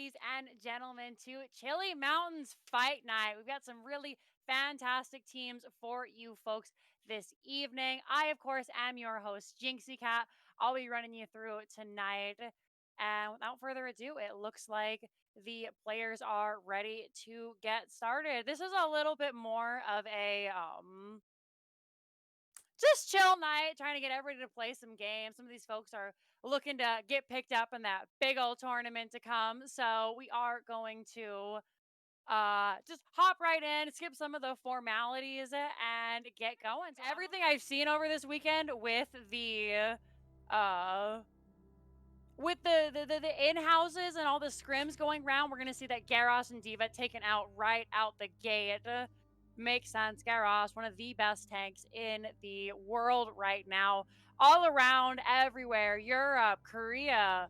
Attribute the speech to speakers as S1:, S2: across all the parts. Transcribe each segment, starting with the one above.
S1: ladies and gentlemen, to Chili Mountains Fight Night. We've got some really fantastic teams for you folks this evening. I, of course, am your host, jinxeecatt. I'll be running you through tonight. And without further ado, it looks like the players are ready to get started. This is a little bit more of a just chill night, trying to get everybody to play some games. Some of these folks are looking to get picked up in that big old tournament to come. So we are going to just hop right in, skip some of the formalities, and get going. So everything I've seen over this weekend with the in-houses and all the scrims going around, we're going to see that Garrosh and D.Va taken out right out the gate. Makes sense. Garrosh, one of the best tanks in the world right now. All around, everywhere. Europe, Korea,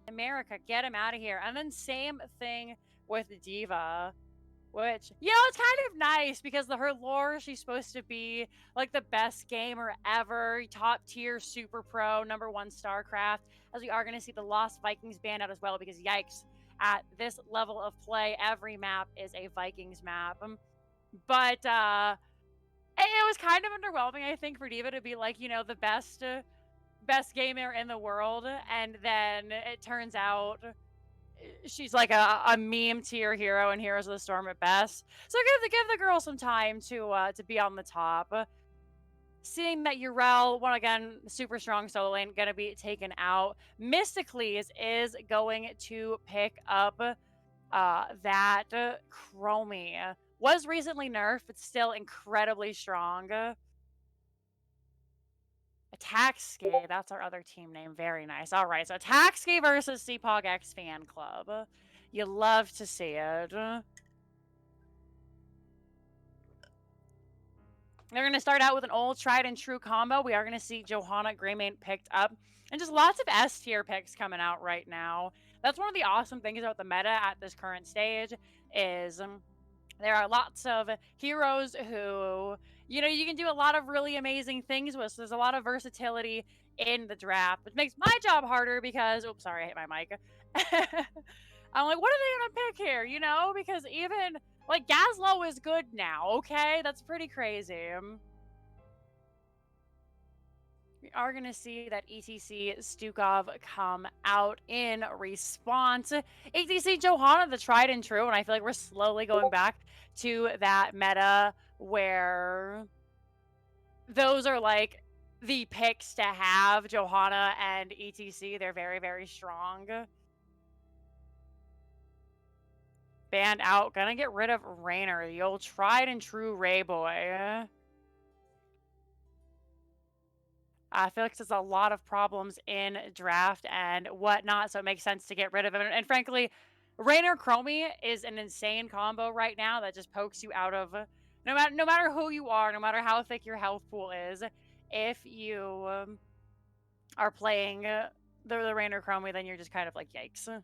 S1: America, get him out of here. And then same thing with D.Va. Which, it's kind of nice because her lore, she's supposed to be like the best gamer ever, top tier, super pro, #1 StarCraft, as we are going to see the Lost Vikings banned out as well because yikes, at this level of play, every map is a Vikings map. But it was kind of underwhelming, I think, for D.Va to be like, the best gamer in the world, and then it turns out she's like a meme tier hero in Heroes of the Storm at best. So give the girl some time to be on the top. Seeing that Urel, one again, super strong solo lane, gonna be taken out. Mysticles is going to pick up that chromie. Was recently nerfed, but still incredibly strong. AttACKSKI, that's our other team name. Very nice. All right, so AttACKSKI versus CPX Fanclub. You love to see it. They're going to start out with an old tried and true combo. We are going to see Johanna Greymane picked up. And just lots of S tier picks coming out right now. That's one of the awesome things about the meta at this current stage is there are lots of heroes who, you can do a lot of really amazing things with. So there's a lot of versatility in the draft, which makes my job harder because, oops, sorry, I hit my mic. I'm like, what are they going to pick here? Because even, like, Gazlowe is good now, okay? That's pretty crazy. We are going to see that ETC Stukov come out in response. ETC Johanna, the tried and true, and I feel like we're slowly going back to that meta where those are like the picks to have. Johanna and ETC, they're very, very strong. Banned out. Gonna get rid of Raynor, the old tried and true Ray boy. I feel like there's a lot of problems in draft and whatnot, so it makes sense to get rid of him. And frankly, Raynor Chromie is an insane combo right now that just pokes you out of no matter who you are, no matter how thick your health pool is. If you are playing the Raynor Chromie, then you're just kind of like, yikes. We're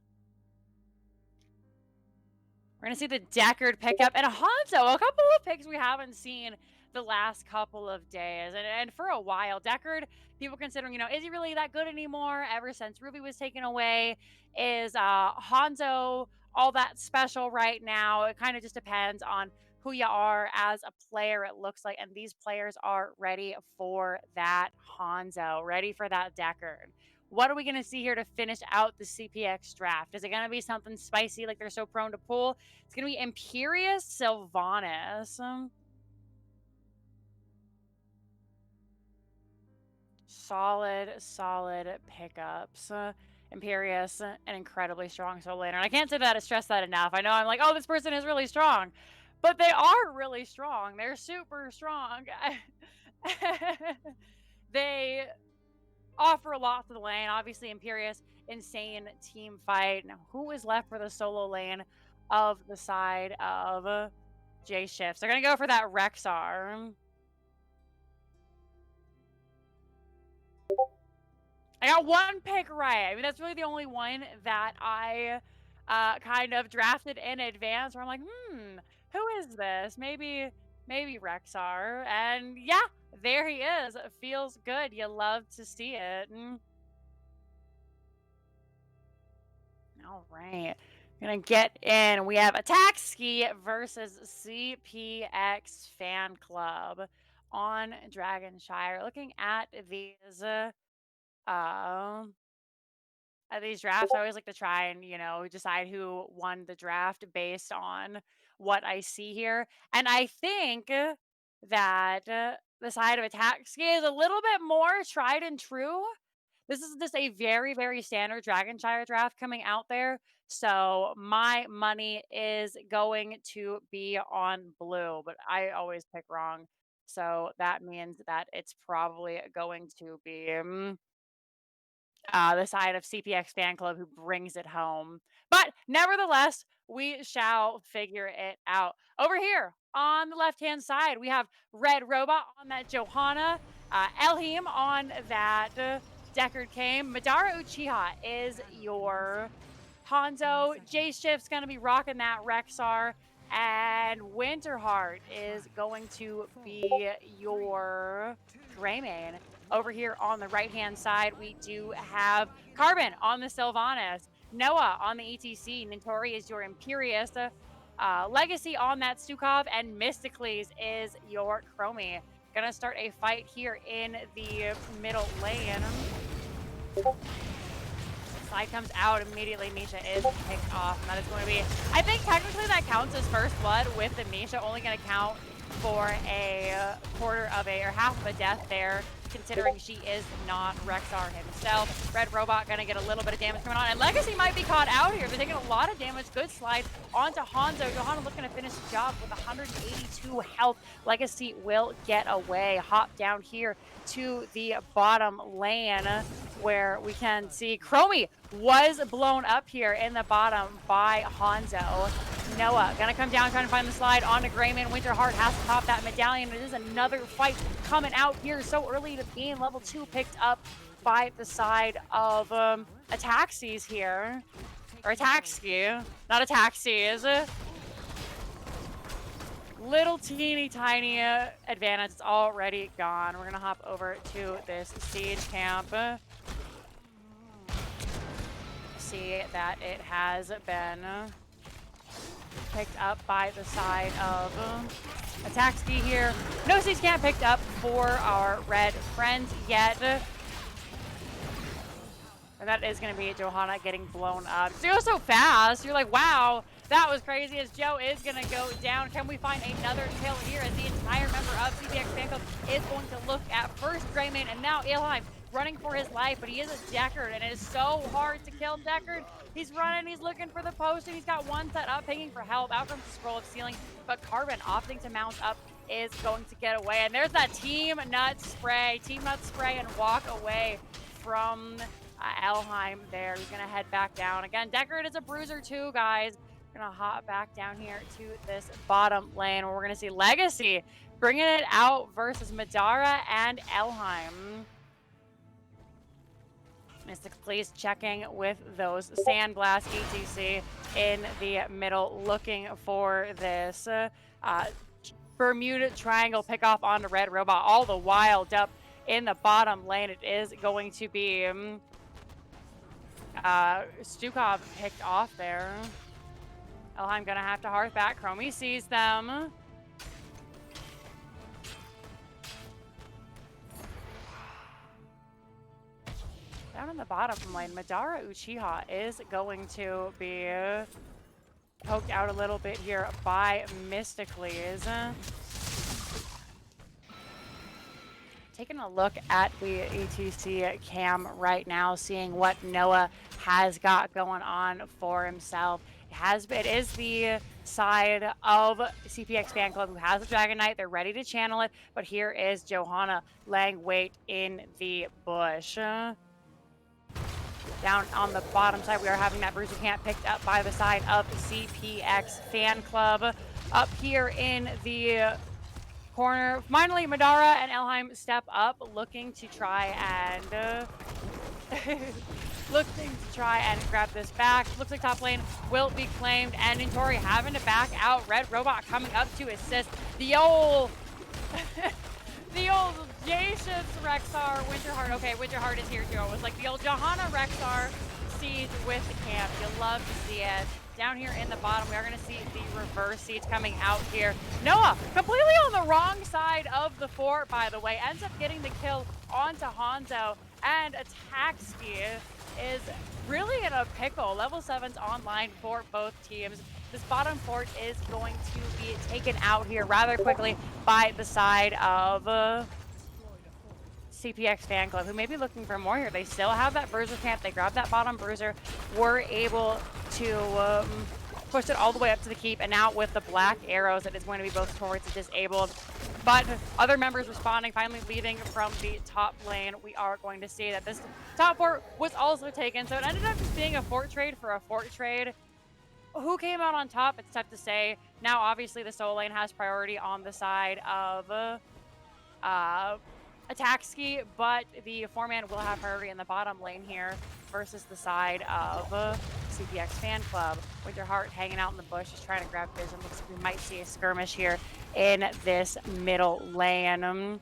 S1: going to see the Deckard pick up and Hanzo, a couple of picks we haven't seen the last couple of days. And for a while, Deckard, people considering, is he really that good anymore? Ever since Ruby was taken away, is Hanzo all that special right now? It kind of just depends on who you are as a player, it looks like. And these players are ready for that Hanzo, ready for that Deckard. What are we going to see here to finish out the CPX draft? Is it going to be something spicy like they're so prone to pull? It's going to be Imperious Sylvanas. Solid pickups. Imperious, an incredibly strong solo laner. And I can't say that I stress that enough. I know I'm like, oh, this person is really strong. But they are really strong. They're super strong. They offer a lot to the lane. Obviously, Imperious, insane team fight. Now, who is left for the solo lane of the side of J Shifts? They're going to go for that Rexar. I got one pick right. I mean, that's really the only one that I kind of drafted in advance where I'm like, who is this? Maybe Rexar. And yeah, there he is. It feels good. You love to see it. All right. Gonna get in. We have AttACKSKI versus CPX Fanclub on Dragonshire. Looking uh, at these drafts, I always like to try and, decide who won the draft based on what I see here. And I think that the side of AttACKSKI is a little bit more tried and true. This is just a very, very standard Dragonshire draft coming out there. So my money is going to be on blue, but I always pick wrong. So that means that it's probably going to be the side of CPX Fanclub who brings it home. But nevertheless, we shall figure it out. Over here on the left-hand side, we have Red Robot on that Johanna, Elhim on that Deckard came. Madara Uchiha is your Hanzo. J-Shift's going to be rocking that Rexar. And Winterheart is going to be your Greymane. Over here on the right-hand side, we do have Carbon on the Sylvanas, Noah on the ETC, Nintori is your Imperious, Legacy on that Stukov, and Mysticles is your Chromie. Gonna start a fight here in the middle lane. Side comes out immediately. Misha is picked off, and that is going to be, I think technically that counts as first blood, with the Misha only going to count for a quarter of a, or half of a death there, considering she is not Rexar himself. Red Robot going to get a little bit of damage coming on, and Legacy might be caught out here. They're taking a lot of damage. Good slide onto Hanzo. Johanna looking to finish the job with 182 health. Legacy will get away. Hop down here to the bottom lane, where we can see Chromie was blown up here in the bottom by Hanzo. Noah gonna come down, trying to find the slide onto Greymane. Winterheart has to pop that medallion. It is another fight coming out here so early to being level 2, picked up by the side of AttACKSKI's here. Or AttACKSKI, not AttACKSKI's. Little teeny tiny advantage. It's already gone. We're gonna hop over to this siege camp. See that it has been picked up by the side of AttACKSKI here. No siege camp picked up for our red friends yet. And that is going to be Johanna getting blown up. She goes so fast. You're like, wow, that was crazy, as Joe is going to go down. Can we find another kill here, as the entire member of CPX Fanclub is going to look at first Greymane and now Ilheim running for his life, but he is a Deckard, and it is so hard to kill Deckard. He's running, he's looking for the post, and he's got one set up, pinging for help. Out comes the scroll of sealing, but Carbon opting to mount up is going to get away. And there's that Team Nut Spray, and walk away from Elheim there. He's gonna head back down. Again, Deckard is a bruiser too, guys. We're gonna hop back down here to this bottom lane, where we're gonna see Legacy bringing it out versus Madara and Elheim. Mysticles checking with those Sandblast ETC in the middle, looking for this Bermuda Triangle pick off onto Red Robot. All the while up in the bottom lane, it is going to be Stukov picked off there. Elheim gonna have to hearth back. Chromie sees them. Down in the bottom lane, Madara Uchiha is going to be poked out a little bit here by Mysticles. Taking a look at the ETC cam right now, seeing what Noah has got going on for himself. It is the side of CPX Fanclub who has a Dragon Knight. They're ready to channel it, but here is Johanna laying wait in the bush. Down on the bottom side, we are having that bruiser camp picked up by the side of the CPX Fanclub. Up here in the corner, finally Madara and Elheim step up, looking to try and grab this back. Looks like top lane will be claimed, and Nintori having to back out. Red Robot coming up to assist. The old the old J-Shift's Rexar, Winterheart. Okay, Winterheart is here too. It was like the old Johanna Rexar siege with the camp. You love to see it. down here in the bottom, we are going to see the reverse siege coming out here. Noah, completely on the wrong side of the fort, by the way, ends up getting the kill onto Hanzo, and AttACKSKI is really in a pickle. Level 7's online for both teams. This bottom fort is going to be taken out here rather quickly by the side of CPX Fanclub, who may be looking for more here. They still have that bruiser camp. They grabbed that bottom bruiser, were able to push it all the way up to the keep, and now with the black arrows, it is going to be both turrets disabled. But other members responding, finally leaving from the top lane. We are going to see that this top fort was also taken, so it ended up just being a fort trade for a fort trade. Who came out on top? It's tough to say. Now, obviously, the solo lane has priority on the side of AttACKSKI, but the 4-man will have priority in the bottom lane here versus the side of CPX Fanclub. Winterheart hanging out in the bush, just trying to grab vision. Looks like we might see a skirmish here in this middle lane.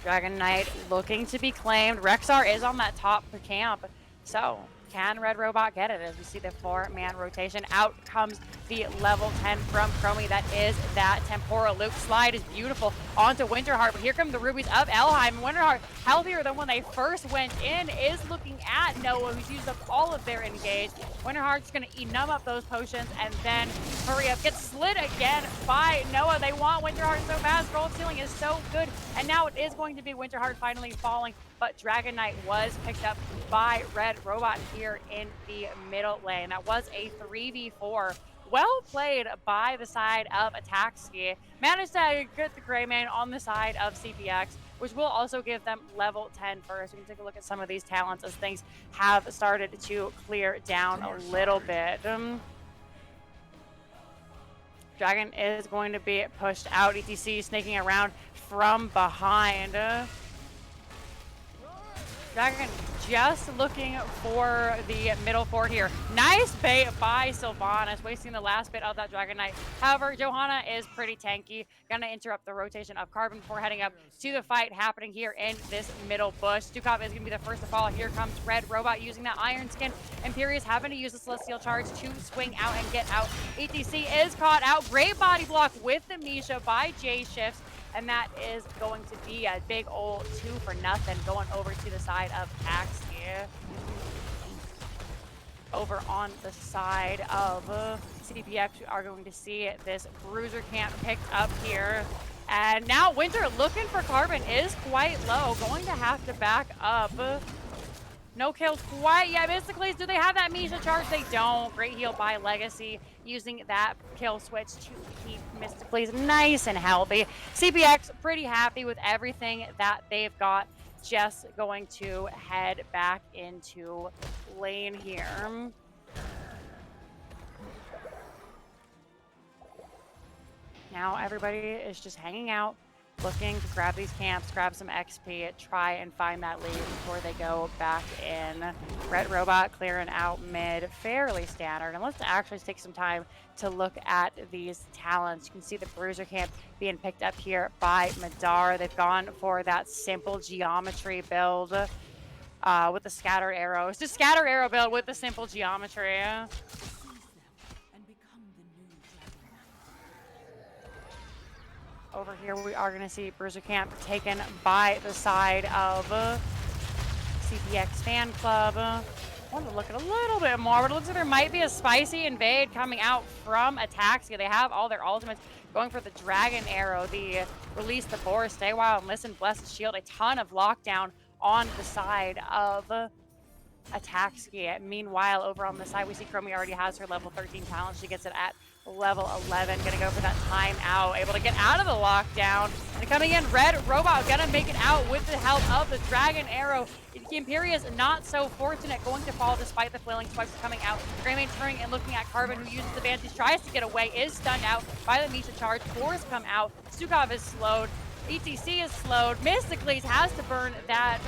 S1: Dragon Knight looking to be claimed. Rexar is on that top camp, so can Red Robot get it? As we see the 4-man rotation, out comes the level 10 from chromie. That is that temporal loop. Slide is beautiful onto Winterheart, but here come the rubies of Elheim. Winterheart, healthier than when they first went in, is looking at Noah, who's used up all of their engage. Winterheart's going to numb up those potions and then hurry up. Gets slid again by Noah. They want Winterheart so fast. Gold ceiling is so good, and now it is going to be Winterheart finally falling, but Dragon Knight was picked up by Red Robot here in the middle lane. That was a 3v4. Well played by the side of AttACKSKI. Managed to get the gray man on the side of CPX, which will also give them level 10 first. We can take a look at some of these talents as things have started to clear down a little bit. Dragon is going to be pushed out. ETC snaking around from behind. Dragon just looking for the middle fort here. Nice bait by Sylvanas, wasting the last bit of that Dragon Knight. However, Johanna is pretty tanky. Gonna interrupt the rotation of Carbon before heading up to the fight happening here in this middle bush. Stukov is gonna be the first to fall. Here comes Red Robot using that Iron Skin. Imperius having to use the Celestial Charge to swing out and get out. ETC is caught out. Great body block with the Misha by J-Shifts. And that is going to be a big old 2-0 going over to the side of AttACKSKI. Over on the side of CPX, we are going to see this bruiser camp picked up here. And now Winter looking for Carbon is quite low. Going to have to back up. No kills quite yet. Mysticles, do they have that Misha charge? They don't. Great heal by Legacy, using that kill switch to keep Mysticles nice and healthy. CPX pretty happy with everything that they've got. Just going to head back into lane here. Now everybody is just hanging out, looking to grab these camps, grab some XP, try and find that lead before they go back in. Red Robot clearing out mid, fairly standard. And let's actually take some time to look at these talents. You can see the bruiser camp being picked up here by Madar. They've gone for that simple geometry build with the scattered arrows. Just scattered arrow build with the simple geometry. Over here, we are going to see Bruiser Camp taken by the side of CPX Fanclub. I want to look at a little bit more, but it looks like there might be a spicy invade coming out from AttACKSKI. They have all their ultimates going for the Dragon Arrow, the Release the Boar, Stay Wild, and Listen, Blessed Shield. A ton of lockdown on the side of AttACKSKI. Meanwhile, over on the side, we see chromie already has her level 13 talent. She gets it at level 11, gonna go for that timeout, able to get out of the lockdown. And coming in, Red Robot gonna make it out with the help of the Dragon Arrow. Imperius not so fortunate, going to fall despite the flailing spikes coming out. Greymane turning and looking at Carbon, who uses the Vantage, tries to get away, is stunned out by the Misha charge. Fours come out, Stukov is slowed, ETC is slowed, Mysticles has to burn that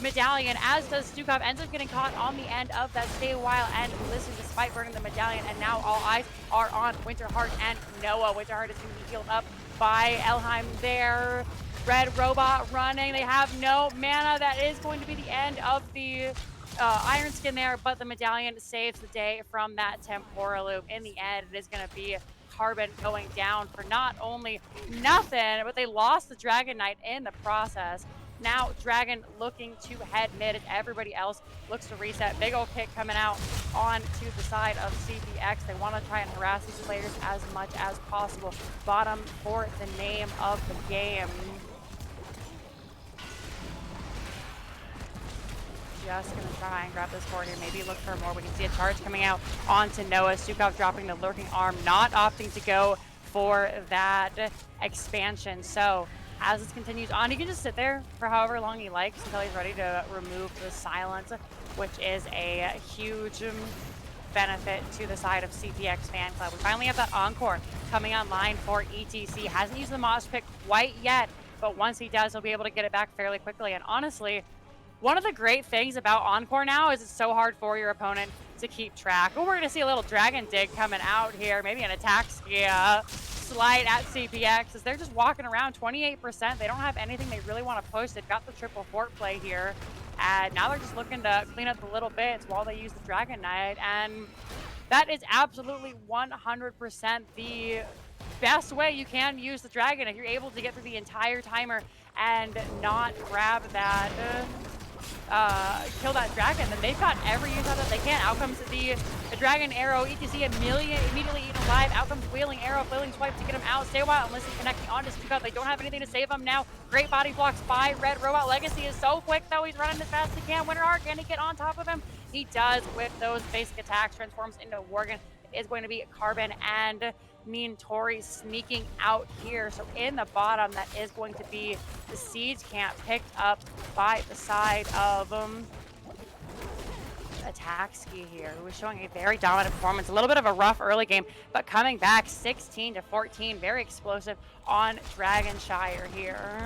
S1: medallion, as does Stukov. Ends up getting caught on the end of that Stay a While and Listen despite burning the medallion, and now all eyes are on Winterheart and Noah. Winterheart is going to be healed up by Elheim there. Red Robot running. They have no mana. That is going to be the end of the Iron Skin there, but the medallion saves the day from that temporal loop. In the end, it is going to be Carbon going down for not only nothing, but they lost the Dragon Knight in the process. Now Dragon looking to head mid as everybody else looks to reset. Big ol' kick coming out on to the side of CPX. They want to try and harass these players as much as possible. Bottom for the name of the game. Just gonna try and grab this corner, maybe look for more. We can see a charge coming out onto Noah. Sukov dropping the lurking arm, not opting to go for that expansion. So as this continues on, he can just sit there for however long he likes until he's ready to remove the silence, which is a huge benefit to the side of CPX Fanclub. We finally have that encore coming online for ETC. Hasn't used the mosh pick quite yet, but once he does, he'll be able to get it back fairly quickly. And honestly, one of the great things about Encore now is it's so hard for your opponent to keep track. Oh, we're going to see a little Dragon Dig coming out here. Maybe an AttACKSKI slide at CPX as they're just walking around 28%. They don't have anything they really want to push. They've got the triple fort play here. And now they're just looking to clean up the little bits while they use the Dragon Knight. And that is absolutely 100% the best way you can use the Dragon. If you're able to get through the entire timer and not grab that... kill that dragon, then they've got every use out of it they can. Out comes the dragon arrow, ETC immediately eaten alive. Out comes wheeling arrow, flailing swipe to get him out. Stay a while and listen, connecting on to CCL. They don't have anything to save him now. Great body blocks by Red Robot. Legacy is so quick though, he's running as fast as he can. Winterheart, can he get on top of him? He does with those basic attacks, transforms into Worgen. It is going to be Carbon and Tori sneaking out here. So in the bottom, that is going to be the siege camp picked up by the side of AttACKSKI here, who is showing a very dominant performance. A little bit of a rough early game, but coming back 16-14, very explosive on Dragonshire here.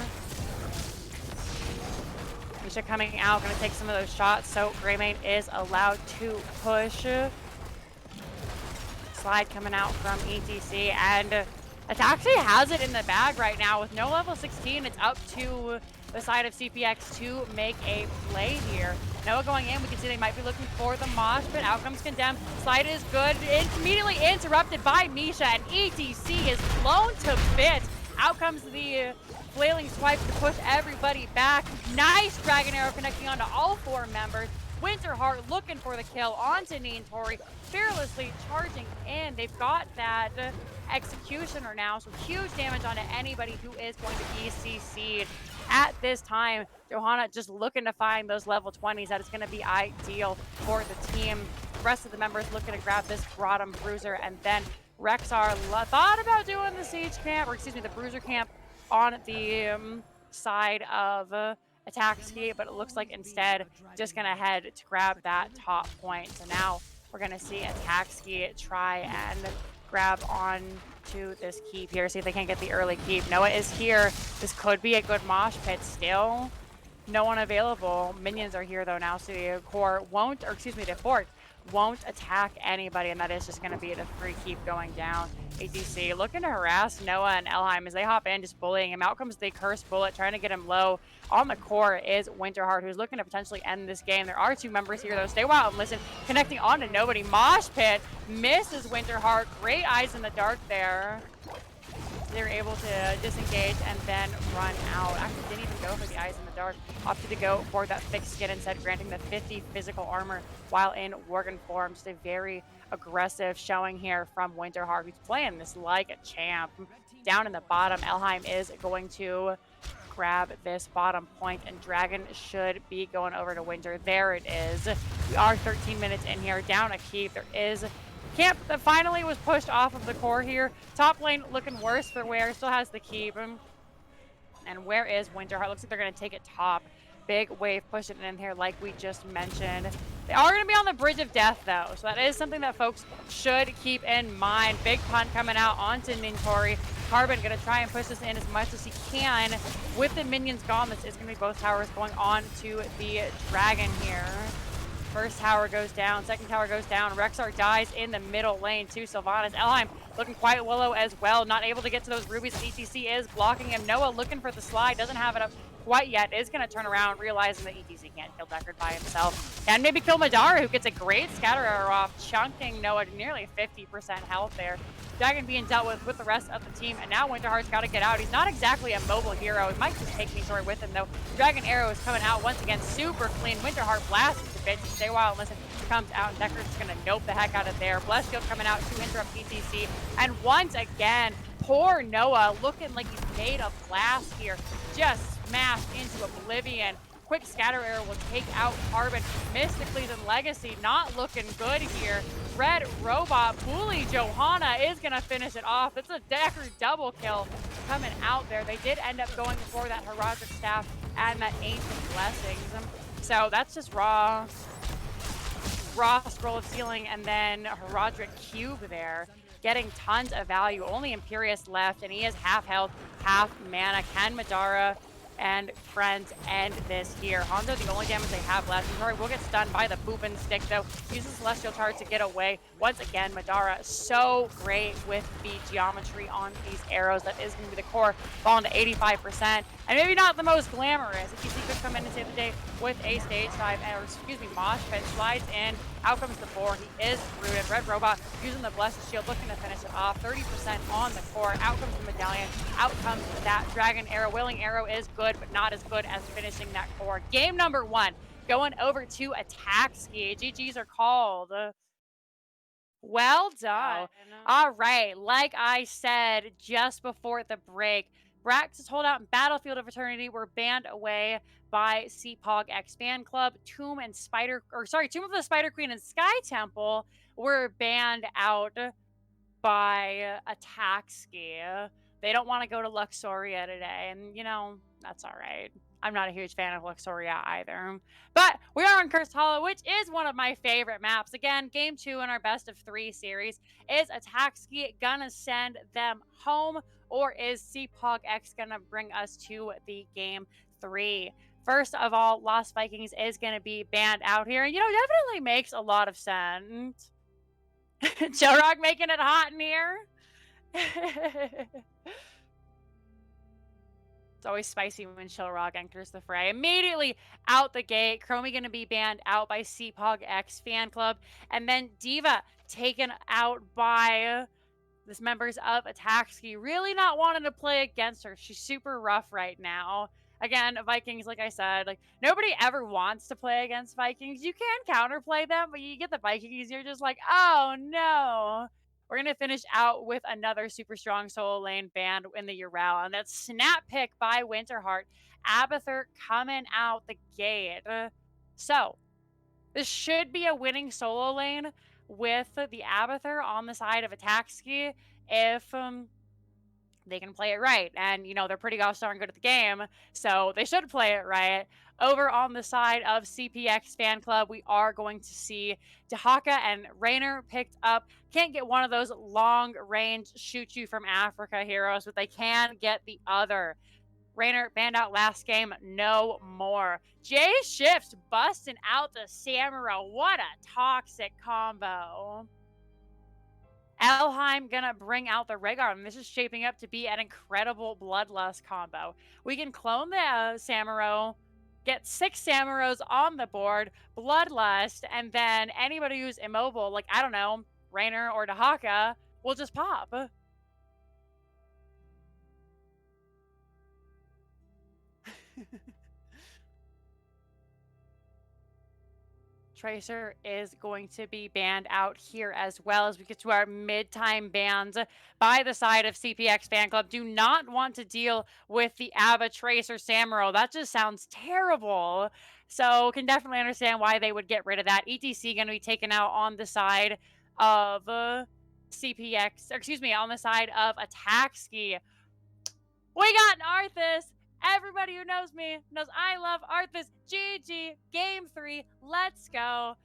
S1: Misha coming out, going to take some of those shots, so Greymane is allowed to push. Slide coming out from ETC, and AttACKSKI has it in the bag right now with no level 16. It's up to the side of CPX to make a play here. Noah going in, we can see they might be looking for the mosh, but out comes Condemned. Slide is good, it's immediately interrupted by Misha, and ETC is blown to bits. Out comes the flailing swipe to push everybody back. Nice Dragon Arrow connecting onto all four members. Winterheart looking for the kill onto Tori, fearlessly charging in. They've got that executioner now, so huge damage onto anybody who is going to be CC'd. At this time, Johanna just looking to find those level 20s. That is going to be ideal for the team. The rest of the members looking to grab this bottom bruiser, and then Rexar thought about doing the siege camp, or excuse me, the bruiser camp on the side of AttACKSKI, but it looks like instead just gonna head to grab that top point. So now we're gonna see AttACKSKI try and grab on to this keep here, see if they can get the early keep. Noah is here. This could be a good mosh pit still. No one available. Minions are here though now, so the core won't, or excuse me, the fort won't attack anybody, and that is just gonna be the free keep going down. ATC looking to harass Noah and Elheim as they hop in, just bullying him. Out comes the cursed bullet, trying to get him low. On the core is Winterheart, who's looking to potentially end this game. There are two members here though. Stay wild and listen, connecting on to nobody. Mosh pit misses Winterheart. Great eyes in the dark there. They were able to disengage and then run out. Actually didn't even go for the eyes in the dark. Opted to go for that thick skin instead, granting the 50 physical armor while in Worgen form. Just a very aggressive showing here from Winterheart, who's playing this like a champ. Down in the bottom, Elheim is going to grab this bottom point, and Dragon should be going over to Winter. There it is. We are 13 minutes in here, down a keep. There is camp that finally was pushed off of the core here. Top lane looking worse for Ware, still has the keep. And where is Winterheart? Looks like they're going to take it top. Big wave pushing in here like we just mentioned. They are going to be on the bridge of death though, so that is something that folks should keep in mind. Big punt coming out onto Tori. Carbon going to try and push this in as much as he can. With the minions gone, this is going to be both towers going on to the Dragon here. First tower goes down, second tower goes down. Rexar dies in the middle lane to Sylvanas. Elheim looking quite willow as well. Not able to get to those rubies. ETC is blocking him. Noah looking for the slide. Doesn't have it up quite yet. Is going to turn around, realizing that ETC can't kill Deckard by himself. And maybe kill Madara, who gets a great scatter arrow off, chunking Noah to nearly 50% health there. Dragon being dealt with the rest of the team, and now Winterheart's got to get out. He's not exactly a mobile hero. He might just take me sword with him, though. Dragon arrow is coming out once again, super clean. Winterheart blasts the bitch. Stay a while and listen. Comes out, and Deckard's going to nope the heck out of there. Blessed Shield coming out to interrupt PTC, and once again, poor Noah looking like he's made of glass here. Just smashed into oblivion. Quick scatter arrow will take out Carbon. Mystically's and Legacy not looking good here. Red Robot, Bully Johanna is going to finish it off. It's a Deckard double kill coming out there. They did end up going for that Heraldric Staff and that Ancient Blessings. So that's just raw scroll of sealing, and then Heraldric Cube there. Getting tons of value. Only Imperious left, and he is half health, half mana. Can Madara and friends end this here? Hanzo, the only damage they have left. Madara will get stunned by the boopin' stick, though. Uses Celestial Charge to get away. Once again, Madara so great with the geometry on these arrows. That is going to be the core, falling to 85%. And maybe not the most glamorous. If you see could come in and save the day with a stage dive, or excuse me, mosh pit, slides in. Out comes the 4. He is rooted. Red Robot using the Blessed Shield, looking to finish it off. 30% on the core. Out comes the Medallion. Out comes that Dragon Arrow. Willing Arrow is good, but not as good as finishing that core. Game number 1, going over to AttACKSKI. GGs are called. Well done. All right, like I said just before the break, Brax's holdout and Battlefield of Eternity were banned away by CPX Fanclub. Tomb of the Spider Queen and Sky Temple were banned out by AttACKSKI. They don't want to go to Luxoria today, and you know, that's all right. I'm not a huge fan of Luxoria either. But we are on Cursed Hollow, which is one of my favorite maps. Again, game 2 in our best of 3 series. Is AttACKSKI gonna send them home, or is CPX gonna bring us to the game 3? First of all, Lost Vikings is gonna be banned out here. And you know, definitely makes a lot of sense. Joe Rock making it hot in here. It's always spicy when Shellrock enters the fray. Immediately out the gate, Chromie going to be banned out by CPX Fanclub. And then Diva taken out by the members of AttACKSKI. Really not wanting to play against her. She's super rough right now. Again, Vikings, like I said, like nobody ever wants to play against Vikings. You can counterplay them, but you get the Vikings, you're just like, oh no. We're going to finish out with another super strong solo lane band in the Ural, and that's Snap Pick by Winterheart. Abathur coming out the gate. So, this should be a winning solo lane with the Abathur on the side of AttACKSKI if they can play it right. And, you know, they're pretty gosh darn good at the game, so they should play it right. Over on the side of CPX Fanclub, we are going to see Dahaka and Raynor picked up. Can't get one of those long-range shoot you from Africa heroes, but they can get the other. Raynor banned out last game, no more. Jay Shifts busting out the Samuro. What a toxic combo. Elheim gonna bring out the Rhaegar, and this is shaping up to be an incredible Bloodlust combo. We can clone the Samuro, get 6 Samuros on the board, Bloodlust, and then anybody who's immobile, like, I don't know, Raynor or Dahaka, will just pop. Tracer is going to be banned out here as well as we get to our mid-time bans by the side of CPX Fanclub. Do not want to deal with the Ava Tracer Samuro. That just sounds terrible. So can definitely understand why they would get rid of that. ETC going to be taken out on the side of CPX, or excuse me, on the side of AttACKSKI. We got Arthas. Everybody who knows me knows I love Arthas. GG. Game 3. Let's go.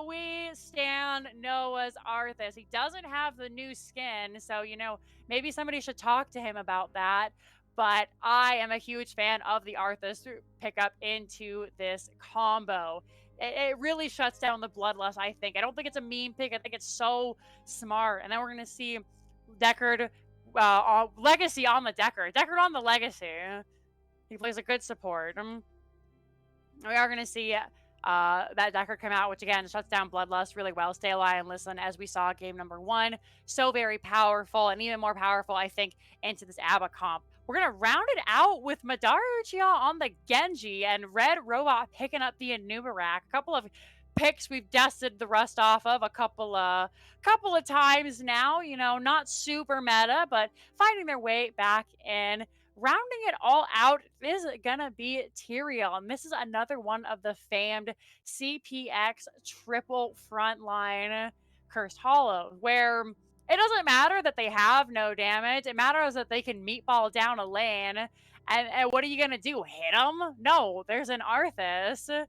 S1: We stand Noah's Arthas. He doesn't have the new skin, so, you know, maybe somebody should talk to him about that. But I am a huge fan of the Arthas pickup into this combo. It really shuts down the Bloodlust, I think. I don't think it's a meme pick. I think it's so smart. And then we're going to see Deckard, Legacy on the Deckard. Deckard on the Legacy. He plays a good support. We are going to see that Deckard come out, which again shuts down Bloodlust really well. Stay alive and listen, as we saw game number 1. So very powerful, and even more powerful, I think, into this ABBA comp. We're going to round it out with Madara Uchiha on the Genji and Red Robot picking up the Anubarak. A couple of picks we've dusted the rust off of a couple of times now. You know, not super meta, but finding their way back in. Rounding it all out is gonna be Tyrael, and this is another one of the famed CPX triple frontline cursed hollow, where it doesn't matter that they have no damage. It matters that they can meatball down a lane. And what are you gonna do? Hit them? No, there's an Arthas.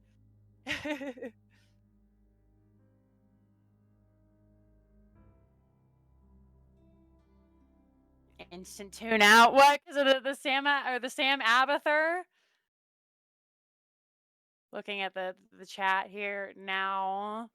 S1: Instant tune out. What? Because of the Sam or the Sam Abather? Looking at the chat here now.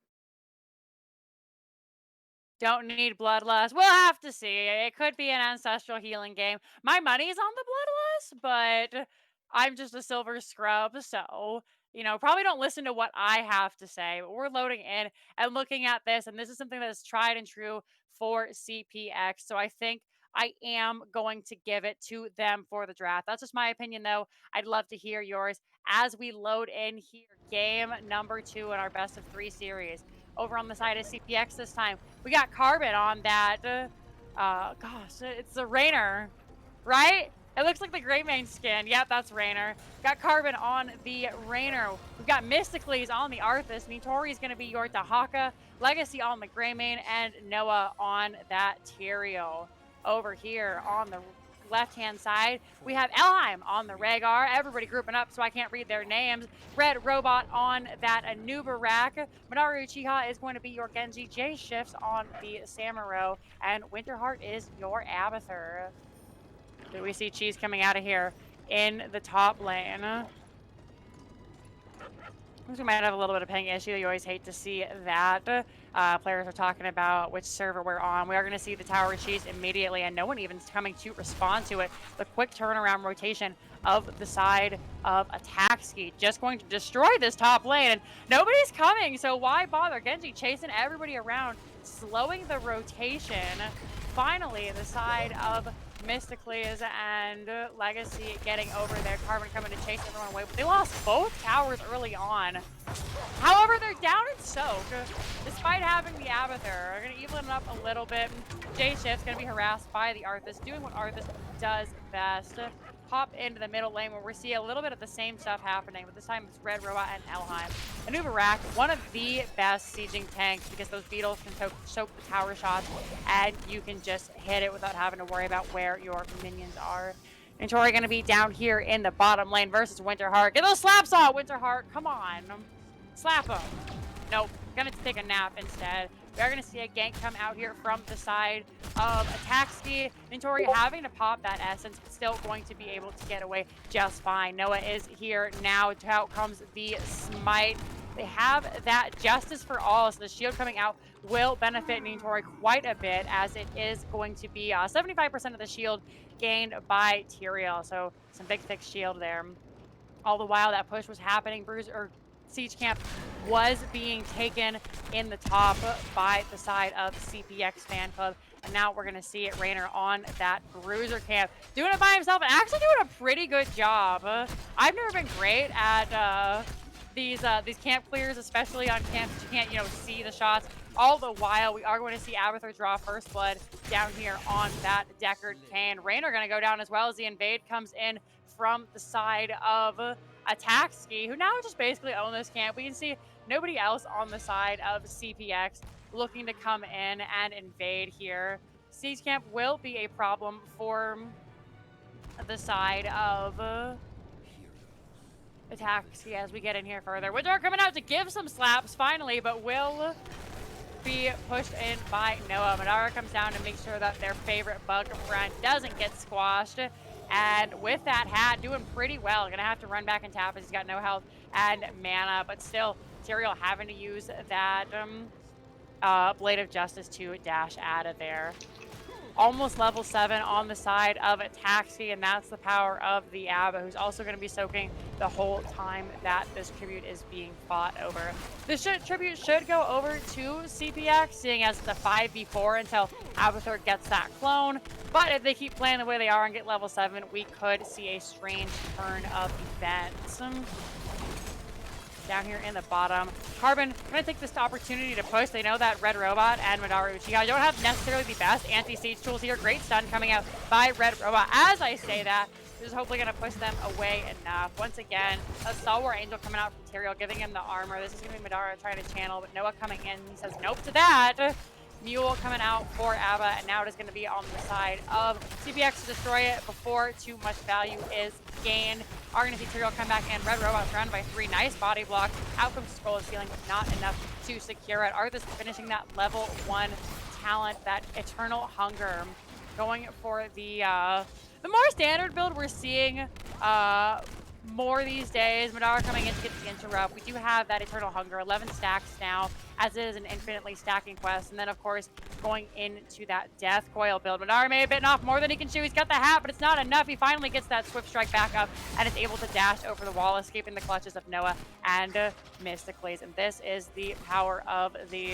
S1: Don't need Bloodlust. We'll have to see. It could be an ancestral healing game. My money's on the Bloodlust, but I'm just a silver scrub, so you know, probably don't listen to what I have to say. But we're loading in and looking at this, and this is something that is tried and true for CPX. So I think I am going to give it to them for the draft. That's just my opinion, though. I'd love to hear yours as we load in here. Game number 2 in our best of 3 series. Over on the side of CPX this time, we got Carbon on that. Gosh, it's the Rainer, right? It looks like the Greymane skin. Yep, that's Rainer. Got Carbon on the Rainer. We've got Mysticles on the Arthas. Nitori's going to be your Dahaka. Legacy on the Greymane, and Noah on that Tyrael. Over here on the left-hand side, we have Elheim on the Rhaegar. Everybody grouping up so I can't read their names. Red Robot on that Anubarak. Madara Uchiha is going to be your Genji. J Shifts on the Samuro. And Winterheart is your Abathur. Do we see Cheese coming out of here in the top lane? We might have a little bit of ping issue. You always hate to see that. Players are talking about which server we're on. We are going to see the tower cheese immediately, and no one even is coming to respond to it. The quick turnaround rotation of the side of AttACKSKI, just going to destroy this top lane, and nobody's coming, so why bother? Genji chasing everybody around, slowing the rotation. Finally, the side of Mysticles and Legacy getting over there. Carbon coming to chase everyone away, but they lost both towers early on. However, they're down in soak. Despite having the Abathur, they're going to even it up a little bit. J Shift's going to be harassed by the Arthas, doing what Arthas does best. Hop into the middle lane where we see a little bit of the same stuff happening, but this time it's Red Robot and Elheim. Anubarak, one of the best sieging tanks because those beetles can soak the tower shots and you can just hit it without having to worry about where your minions are. And Tori going to be down here in the bottom lane versus Winterheart. Get those slaps off, Winterheart. Come on. Slap him. Nope. Gonna take a nap instead. We are going to see a gank come out here from the side of AttACKSKI. Nitori having to pop that essence, but still going to be able to get away just fine. Noah is here now. Out comes the smite. They have that justice for all, so the shield coming out will benefit Nitori quite a bit, as it is going to be 75% of the shield gained by Tyrael. So some big thick shield there. All the while that push was happening, Siege Camp was being taken in the top by the side of CPX Fanclub. And now we're going to see it Rainer on that Bruiser Camp. Doing it by himself and actually doing a pretty good job. I've never been great at these camp clears, especially on camps that you can't, you know, see the shots. All the while, we are going to see Abathur draw first blood down here on that Deckard Kane. Rainer going to go down as well as the invade comes in from the side of AttACKSKI, who now just basically own this camp. We can see nobody else on the side of CPX looking to come in and invade here. Siege Camp will be a problem for the side of AttACKSKI as we get in here further. Winter coming out to give some slaps finally, but will be pushed in by Noah. Madara comes down to make sure that their favorite bug friend doesn't get squashed. And with that hat, doing pretty well. Gonna have to run back and tap as he's got no health and mana, but still, Tyrael having to use that Blade of Justice to dash out of there. almost level 7 on the side of AttACKSKI, and that's the power of the Abba, who's also going to be soaking the whole time that this tribute is being fought over. This tribute should go over to CPX, seeing as it's a 5v4 until Abathur gets that clone. But if they keep playing the way they are and get level 7, we could see a strange turn of events. Down here in the bottom, Carbon going to take this opportunity to push. They know that Red Robot and Madara Uchiha don't have necessarily the best anti-siege tools here. Great stun coming out by Red Robot. As I say that, this is hopefully going to push them away enough. Once again, a Stalwart Angel coming out from Tyrael, giving him the armor. This is going to be Madara trying to channel, but Noah coming in. He says nope to that. Mule coming out for Abba, and now it is going to be on the side of CPX to destroy it before too much value is gained. Are going to see Tyrael come back in. Red Robot surrounded by 3. Nice body block. Out comes Scroll of Sealing, but not enough to secure it. Arthas finishing that level 1 talent, that Eternal Hunger. Going for the more standard build we're seeing more these days. Madara coming in to get the interrupt. We do have that Eternal Hunger, 11 stacks now, as it is an infinitely stacking quest. And then, of course, going into that Death Coil build. Madara may have bitten off more than he can chew. He's got the hat, but it's not enough. He finally gets that Swift Strike back up and is able to dash over the wall, escaping the clutches of Noah and Mysticles. And this is the power of the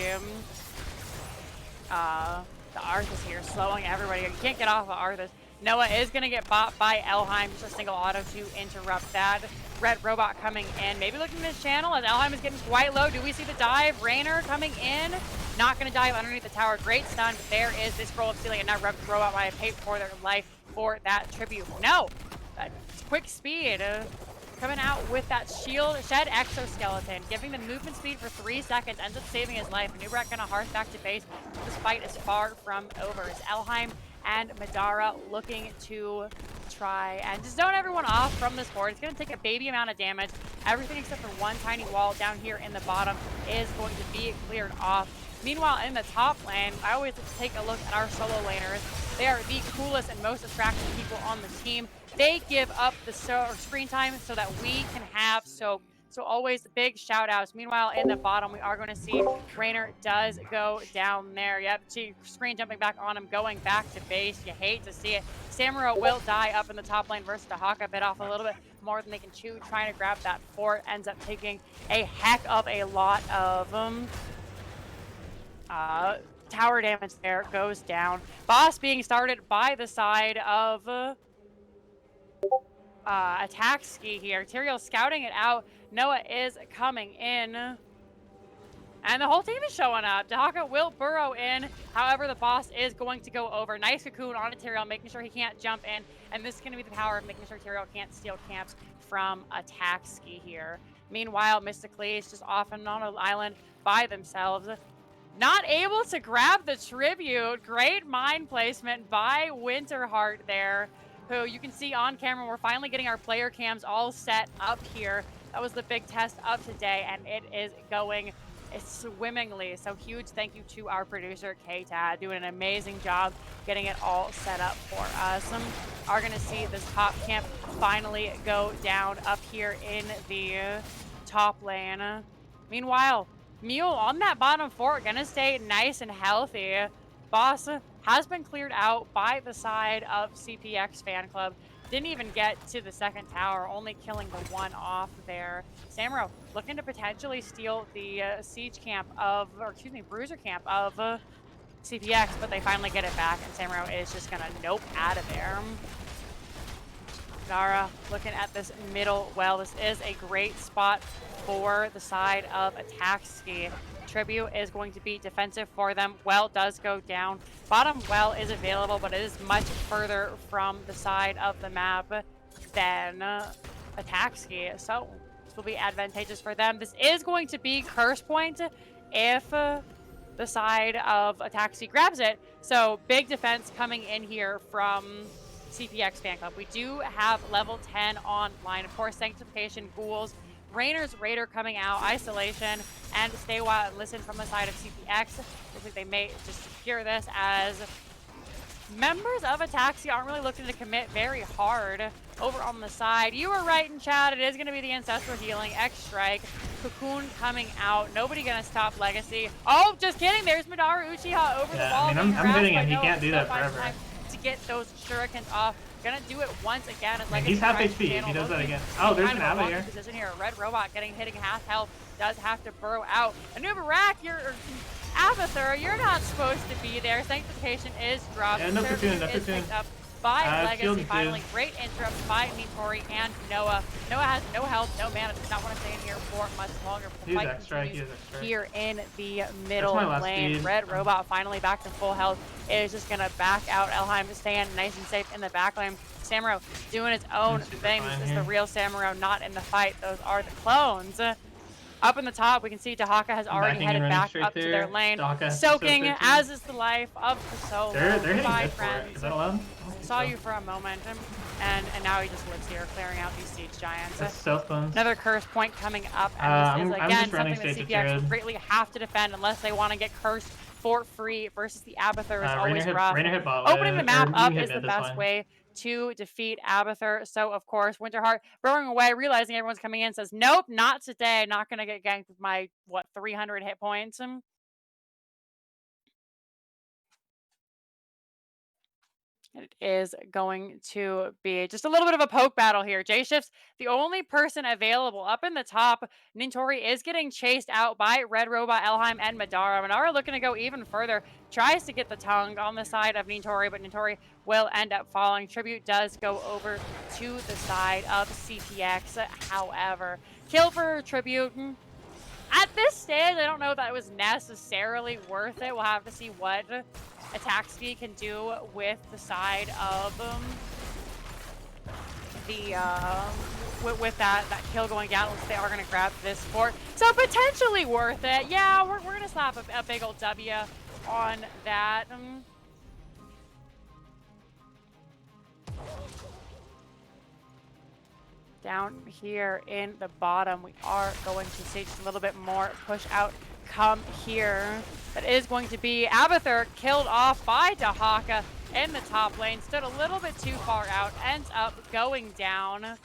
S1: Arthas here, slowing everybody. You can't get off of Arthas. Noah is going to get bought by Elheim, just a single auto to interrupt that. Red Robot coming in, maybe looking at his channel as Elheim is getting quite low. Do we see the dive? Rainer coming in, not going to dive underneath the tower. Great stun, but there is this Scroll of Sealing, and now Red Robot might have paid for their life for that tribute. No, quick speed. Coming out with that shield shed exoskeleton, giving the movement speed for 3 seconds, ends up saving his life. Nubrak gonna hearth back to base. This fight is far from over. It's Elheim and Madara looking to try and just zone everyone off from this board. It's gonna take a baby amount of damage. Everything except for one tiny wall down here in the bottom is going to be cleared off. Meanwhile, in the top lane, I always take a look at our solo laners. They are the coolest and most attractive people on the team. They give up the screen time so that we can have soak. So always big shout outs. Meanwhile, in the bottom, we are going to see Rainer does go down there. Yep, screen jumping back on him, going back to base. You hate to see it. Samuro will die up in the top lane versus Dahaka. Bit off a little bit more than they can chew, trying to grab that fort. Ends up taking a heck of a lot of tower damage there. Goes down. Boss being started by the side of AttACKSKI here. Tyrael scouting it out. Noah is coming in. And the whole team is showing up. Dahaka will burrow in. However, the boss is going to go over. Nice cocoon on Tyrael, making sure he can't jump in. And this is going to be the power of making sure Tyrael can't steal camps from AttACKSKI here. Meanwhile, Mysticles just off and on an island by themselves. Not able to grab the tribute. Great mind placement by Winterheart there, who you can see on camera. We're finally getting our player cams all set up here. That was the big test of today, and it is going swimmingly. So huge thank you to our producer, K-Tad, doing an amazing job getting it all set up for us. Are going to see this top camp finally go down up here in the top lane. Meanwhile, Mule on that bottom fort, going to stay nice and healthy. Boss has been cleared out by the side of CPX Fanclub. Didn't even get to the second tower, only killing the one off there. Samuro looking to potentially steal the siege camp of, or excuse me, bruiser camp of CPX, but they finally get it back, and Samuro is just gonna nope out of there. Dara looking at this middle well. This is a great spot for the side of AttACKSKI. Tribute is going to be defensive for them. Well does go down. Bottom well is available, but it is much further from the side of the map than AttACKSKI. So this will be advantageous for them. This is going to be curse point if the side of AttACKSKI grabs it. So big defense coming in here from CPX Fanclub. We do have level 10 online. Of course, Sanctification, Ghouls, Rainer's Raider coming out, Isolation, and Stay Wild and Listen from the side of CPX. Looks like they may just secure this as members of AttACKSKI aren't really looking to commit very hard over on the side. You were right in chat. It is going to be the Ancestral Healing, X Strike. Cocoon coming out. Nobody gonna stop Legacy. Oh, just kidding. There's Madara Uchiha over the wall.
S2: I mean, I'm hitting him. He can't do that forever.
S1: To get those shurikens off. Gonna do it once again. As
S2: He's half HP if he does that again. Oh, there's an Ava here.
S1: Position here. Red Robot hitting half health. Does have to burrow out. Anubarak, Abathur, you're not supposed to be there. Sanctification is dropped.
S2: Yeah, no cocoon, no cocoon.
S1: By Legacy finally. Great interrupt by Nitori and Noah. Noah has no health, no mana, does not want to stay in here for much longer. The fight continues here in the middle lane.
S2: Speed.
S1: Red Robot finally back to full health. It is just going to back out Elheim, staying nice and safe in the back lane. Samuro doing its own thing. This is the real Samuro, not in the fight. Those are the clones. Up in the top, we can see Dahaka has already headed back up to their lane. Soaking, as is the life of the solo.
S2: They're hitting
S1: Bye,
S2: good
S1: friends.
S2: for it. Is that allowed?
S1: Saw you for a moment, and now he just lives here, clearing out these siege giants.
S2: That's stealth bones.
S1: Another curse point coming up, and this is again something that CPX will greatly have to defend unless they want to get cursed for free versus the Abathur is always rough. Opening the map up is the best way to defeat Abathur. So of course, Winterheart burrowing away, realizing everyone's coming in, says, nope, not today. Not gonna get ganked with my 300 hit points. It is going to be just a little bit of a poke battle here. J-Shift's the only person available up in the top. Nintori is getting chased out by Red Robot, Elheim, and Madara. Madara looking to go even further. Tries to get the tongue on the side of Nintori, but Nintori will end up falling. Tribute does go over to the side of CPX, however. Kill for Tribute. At this stage, I don't know that it was necessarily worth it. We'll have to see what AttACKSKI can do with the side of with that kill going down. Unless they are going to grab this fort, so potentially worth it. Yeah, we're going to slap a big old W on that. Down here in the bottom, we are going to see just a little bit more push out come here. That is going to be Abathur, killed off by Dahaka in the top lane. Stood a little bit too far out, ends up going down.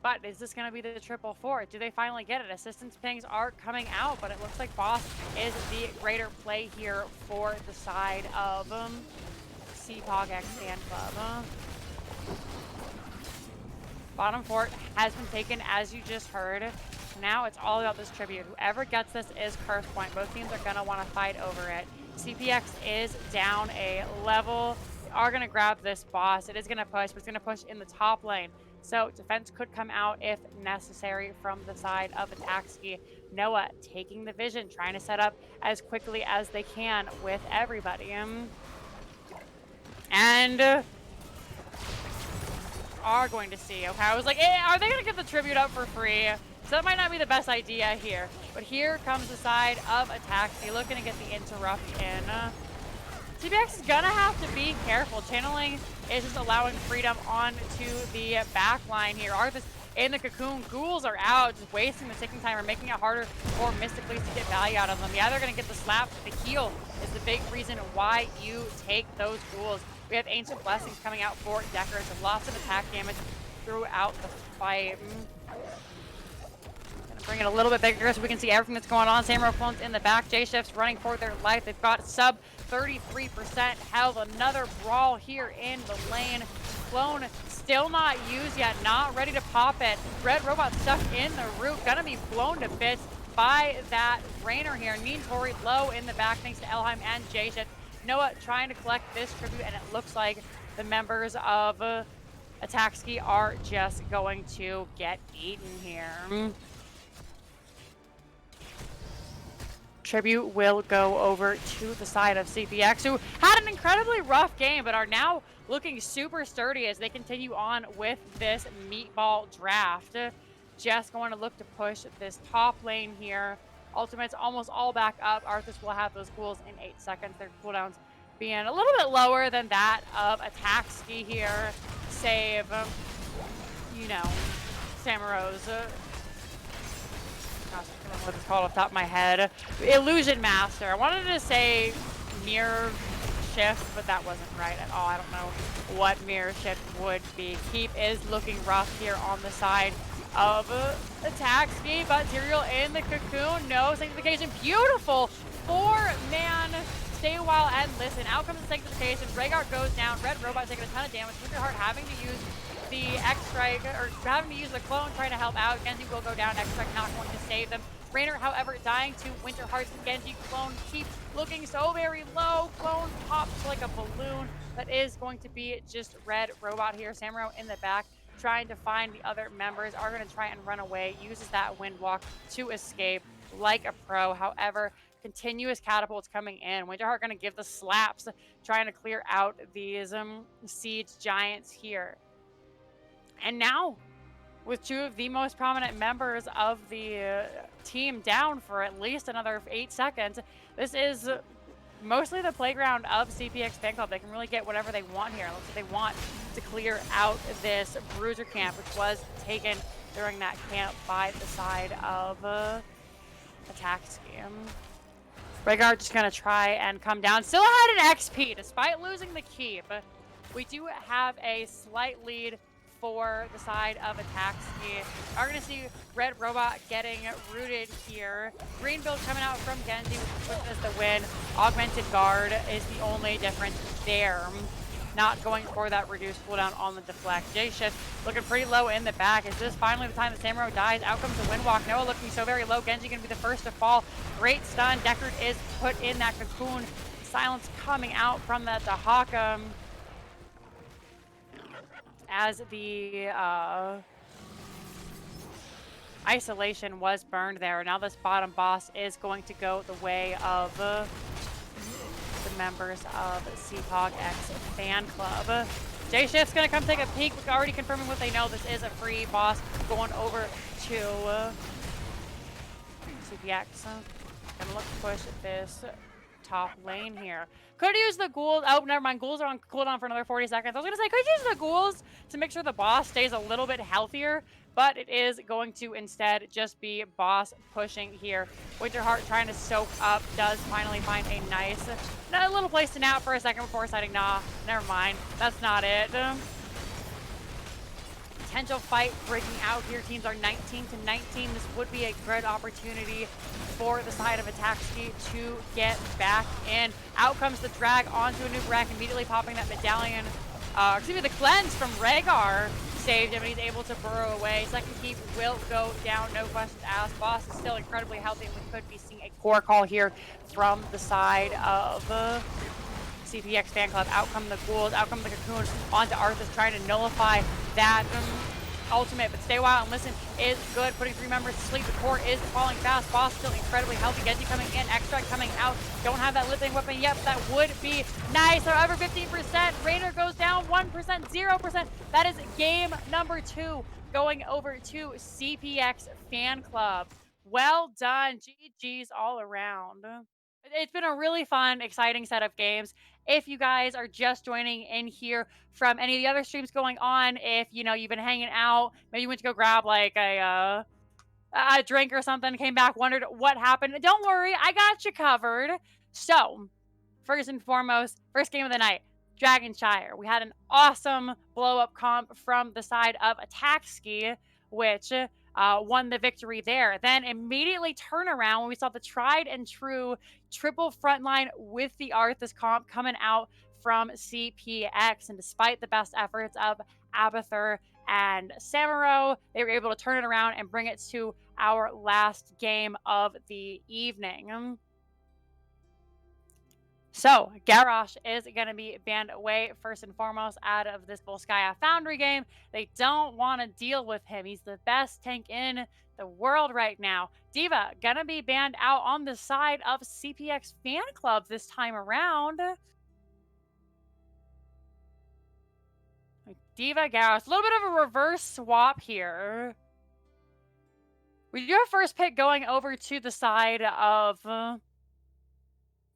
S1: But is this going to be the triple fort? Do they finally get it? Assistance pings are coming out, but it looks like Boss is the greater play here for the side of CPX Fanclub. Bottom fort has been taken, as you just heard. Now it's all about this tribute. Whoever gets this is curse point. Both teams are going to want to fight over it. CPX is down a level. They are going to grab this boss. It is going to push, but it's going to push in the top lane. So defense could come out if necessary from the side of AttACKSKI. Noah taking the vision, trying to set up as quickly as they can with everybody. And are going to see. Okay, I was like, are they going to get the tribute up for free? So that might not be the best idea here. But here comes the side of AttACKSKI looking to get the interrupt in. CPX is going to have to be careful. Channeling is just allowing freedom onto the back line here. Arthas in the cocoon. Ghouls are out, just wasting the ticking timer, making it harder for Mystic Police to get value out of them. Yeah, they're going to get the slap, but the heal is the big reason why you take those ghouls. We have Ancient Blessings coming out for Deckard. So lots of attack damage throughout the fight. Gonna bring it a little bit bigger so we can see everything that's going on. Samurai clones in the back. J-Shift's running for their life. They've got sub 33% health. Another brawl here in the lane. Clone still not used yet. Not ready to pop it. Red Robot stuck in the root. Gonna be blown to bits by that Rainer here. Nintori low in the back thanks to Elheim and J-Shift. Noah trying to collect this tribute, and it looks like the members of AttACKSKI are just going to get eaten here. Tribute will go over to the side of CPX, who had an incredibly rough game, but are now looking super sturdy as they continue on with this meatball draft. Just going to look to push this top lane here. Ultimate's almost all back up. Arthas will have those ghouls in 8 seconds. Their cooldowns being a little bit lower than that of AttACKSKI here. Save, you know, Samurai's. Gosh, I don't know what it's called off the top of my head. Illusion Master. I wanted to say Mirror Shift, but that wasn't right at all. I don't know what Mirror Shift would be. Keep is looking rough here on the side of AttACKSKI, but Tyrael in the cocoon. No sanctification. Beautiful 4-man stay a while and listen. Out comes the sanctification. Rhaegar goes down. Red Robot taking a ton of damage. Winterheart having to use the X-Strike, or having to use the clone, trying to help out. Genji will go down. X-Strike not going to save them. Raynor, however, dying to Winterheart's Genji clone. Keeps looking so very low. Clone pops like a balloon. That is going to be just Red Robot here. Samuro in the back, trying to find the other members. Are going to try and run away. Uses that wind walk to escape like a pro. However, continuous catapults coming in. Winterheart going to give the slaps, trying to clear out these siege giants here. And now, with two of the most prominent members of the team down for at least another 8 seconds, this is mostly the playground of CPX Fanclub. They can really get whatever they want here. Looks like they want to clear out this bruiser camp, which was taken during that camp by the side of AttACKSKI. Rhaegar just going to try and come down. Still had an XP despite losing the keep. We do have a slight lead for the side of AttACKSKI. Are going to see Red Robot getting rooted here. Green build coming out from Genji, which is the win. Augmented Guard is the only difference there. Not going for that reduced cooldown on the deflect. J-Shift looking pretty low in the back. Is this finally the time that Samuro dies? Out comes the Windwalk. Noah looking so very low. Genji going to be the first to fall. Great stun. Deckard is put in that cocoon. Silence coming out from that Dahaka. As the isolation was burned there. Now this bottom boss is going to go the way of the members of CPX Fanclub. J-Shift's going to come take a peek, already confirming what they know. This is a free boss going over to CPX. Gonna look to push this top lane here. Could use the ghouls. Oh, never mind. Ghouls are on cooldown for another 40 seconds. I was going to say, could use the ghouls to make sure the boss stays a little bit healthier, but it is going to instead just be boss pushing here. Winterheart trying to soak up, does finally find a nice, a little place to nap for a second before deciding, nah, never mind. That's not it. Potential fight breaking out here. Teams are 19-19. This would be a good opportunity for the side of AttACKSKI to get back in. Out comes the drag onto a new wreck, immediately popping that medallion. Excuse me, the cleanse from Rhaegar saved him, and he's able to burrow away. Second keep will go down, no questions asked. Boss is still incredibly healthy, and we could be seeing a core call here from the side of CPX Fanclub. Out come the ghouls, out come the cocoon onto Arthas, trying to nullify that ultimate, but stay a while and listen is good. Putting 3 members to sleep. The core is falling fast. Boss still incredibly healthy. Genji coming in. Extract coming out. Don't have that living weapon yet, but that would be nice. However, 15%. Raynor goes down 1%, 0%. That is game number 2 going over to CPX Fanclub. Well done. GG's all around. It's been a really fun, exciting set of games. If you guys are just joining in here from any of the other streams going on, if you've been hanging out, maybe you went to go grab like a drink or something, came back, wondered what happened, don't worry, I got you covered. So, first and foremost, first game of the night, Dragonshire. We had an awesome blow-up comp from the side of AttACKSKI, which won the victory there. Then immediately turn around when we saw the tried and true triple frontline with the Arthas comp coming out from CPX. And despite the best efforts of Abathur and Samuro, they were able to turn it around and bring it to our last game of the evening. So, Garrosh is going to be banned away first and foremost out of this Volskaya Foundry game. They don't want to deal with him. He's the best tank in the world right now. D.Va going to be banned out on the side of CPX Fanclub this time around. D.Va, Garrosh. A little bit of a reverse swap here. We do our first pick going over to the side of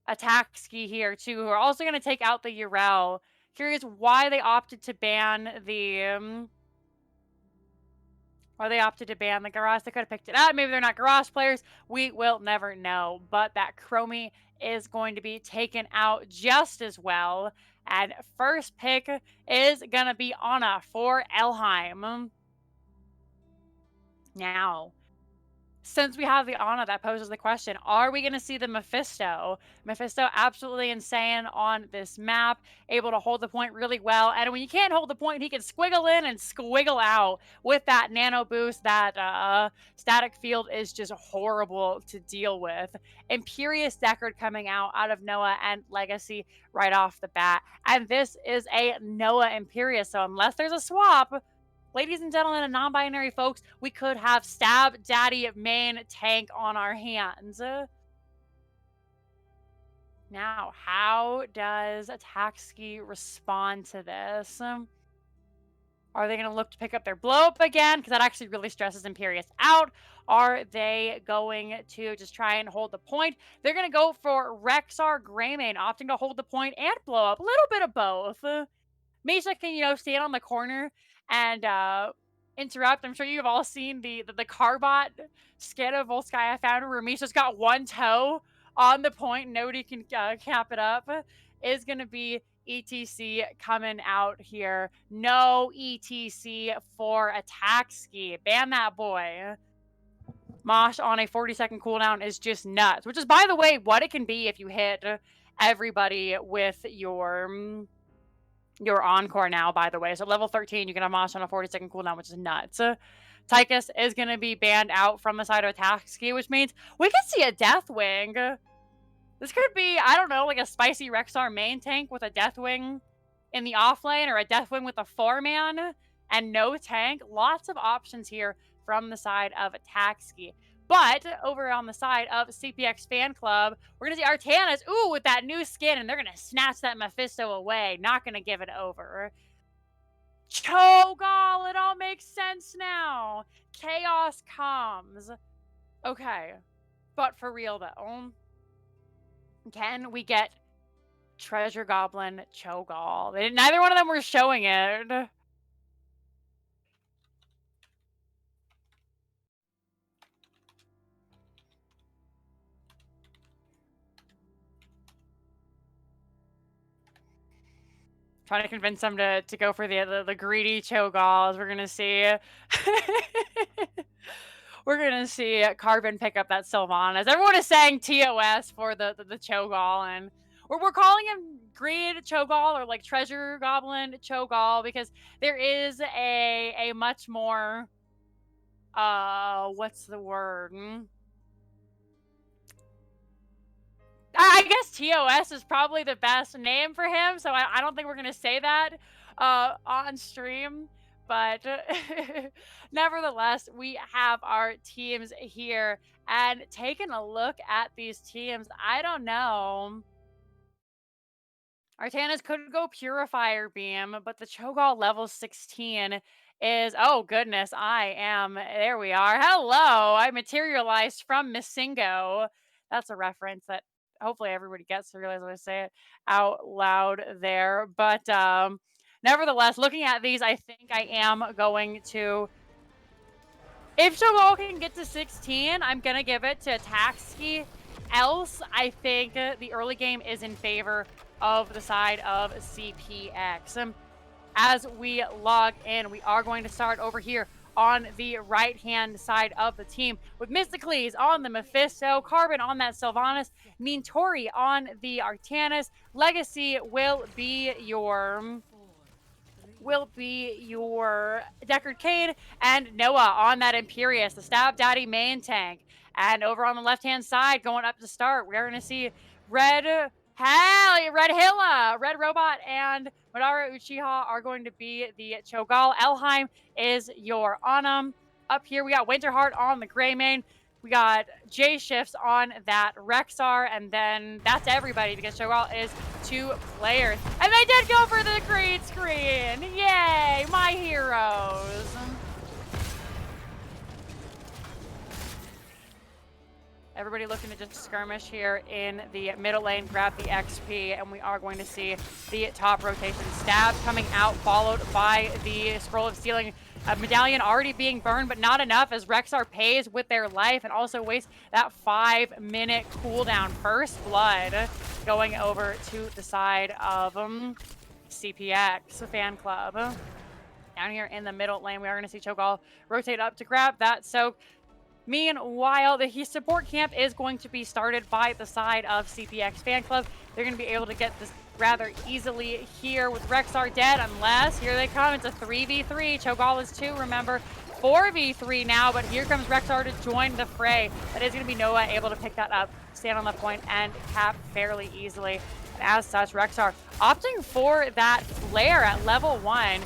S1: AttACKSKI here too, who are also going to take out the Yrel. Curious why they opted to ban the Garrosh. They could have picked it up. Maybe they're not Garrosh players. We will never know. But that chromie is going to be taken out just as well. And first pick is going to be Anna for Elheim. Now, since we have the Ana, that poses the question, are we going to see the Mephisto? Mephisto absolutely insane on this map, able to hold the point really well. And when you can't hold the point, he can squiggle in and squiggle out with that nano boost. That static field is just horrible to deal with. Imperious Deckard coming out of Noah and Legacy right off the bat. And this is a Noah Imperious, so unless there's a swap, ladies and gentlemen and non-binary folks, we could have Stab Daddy main tank on our hands. Now, how does AttACKSKI respond to this? Are they going to look to pick up their blow-up again? Because that actually really stresses Imperious out. Are they going to just try and hold the point? They're going to go for Rexxar Greymane, opting to hold the point and blow up. A little bit of both. Misha can, stand on the corner and interrupt. I'm sure you've all seen the Carbot skit of Volsky I found where Misha's got one toe on the point. Nobody can cap it up. Is going to be ETC coming out here. No ETC for AttACKSKI. Ban that boy. Mosh on a 40-second cooldown is just nuts. Which is, by the way, what it can be if you hit everybody with your encore now, by the way. So level 13, you can have Mosh on a 40-second cooldown, which is nuts. Tychus is going to be banned out from the side of AttACKSKI, which means we could see a Deathwing. This could be, I don't know, like a spicy Rexxar main tank with a Deathwing in the off lane, or a Deathwing with a 4-man and no tank. Lots of options here from the side of AttACKSKI. But over on the side of CPX Fanclub, we're going to see Artanas, with that new skin, and they're going to snatch that Mephisto away. Not going to give it over. Cho'Gall, it all makes sense now. Chaos comes. Okay. But for real, though, can we get Treasure Goblin Cho'Gall? Neither one of them were showing it. Trying to convince them to go for the greedy Cho'Galls. We're gonna see. We're gonna see Carbon pick up that Sylvanas. Everyone is saying TOS for the Cho'Gall, and we're calling him Greed Cho'Gall, or like Treasure Goblin Cho'Gall, because there is a much more what's the word? I guess TOS is probably the best name for him, so I don't think we're going to say that on stream. But nevertheless, we have our teams here. And taking a look at these teams, I don't know. Artanas could go Purifier Beam, but the Cho'Gall level 16 is, oh goodness, there we are. Hello, I materialized from Missingo. That's a reference that hopefully everybody gets to realize when I say it out loud there. But nevertheless, looking at these, I think I am going to, if Cho'Gall can get to 16, I'm going to give it to AttACKSKI. Else, I think the early game is in favor of the side of CPX. As we log in, we are going to start over here on the right-hand side of the team with Mysticles on the Mephisto, Carbon on that Sylvanas, Mintori on the Artanas. Legacy will be your Deckard Cade, and Noah on that Imperious, the Stab Daddy main tank. And over on the left-hand side, going up to start, we're going to see Red Hilla, Red Robot, and Madara Uchiha are going to be the Cho'Gall. Elheim is your Anam. Up here, we got Winterheart on the Greymane. We got J-Shifts on that Rexxar, and then that's everybody because Cho'Gall is 2 players. And they did go for the green screen. Yay, my heroes. Everybody looking to just skirmish here in the middle lane, grab the XP, and we are going to see the top rotation stab coming out, followed by the Scroll of Stealing medallion already being burned, but not enough as Rexxar pays with their life and also wastes that 5-minute cooldown. First blood going over to the side of CPX Fanclub. Down here in the middle lane, we are going to see Cho'Gall rotate up to grab that soak. Meanwhile, the support camp is going to be started by the side of CPX Fanclub. They're going to be able to get this rather easily here with Rexxar dead, unless here they come. It's a 3v3. Cho'Gall is 2, remember. 4v3 now, but here comes Rexxar to join the fray. That is going to be Noah able to pick that up, stand on the point, and cap fairly easily. And as such, Rexxar opting for that flare at level 1.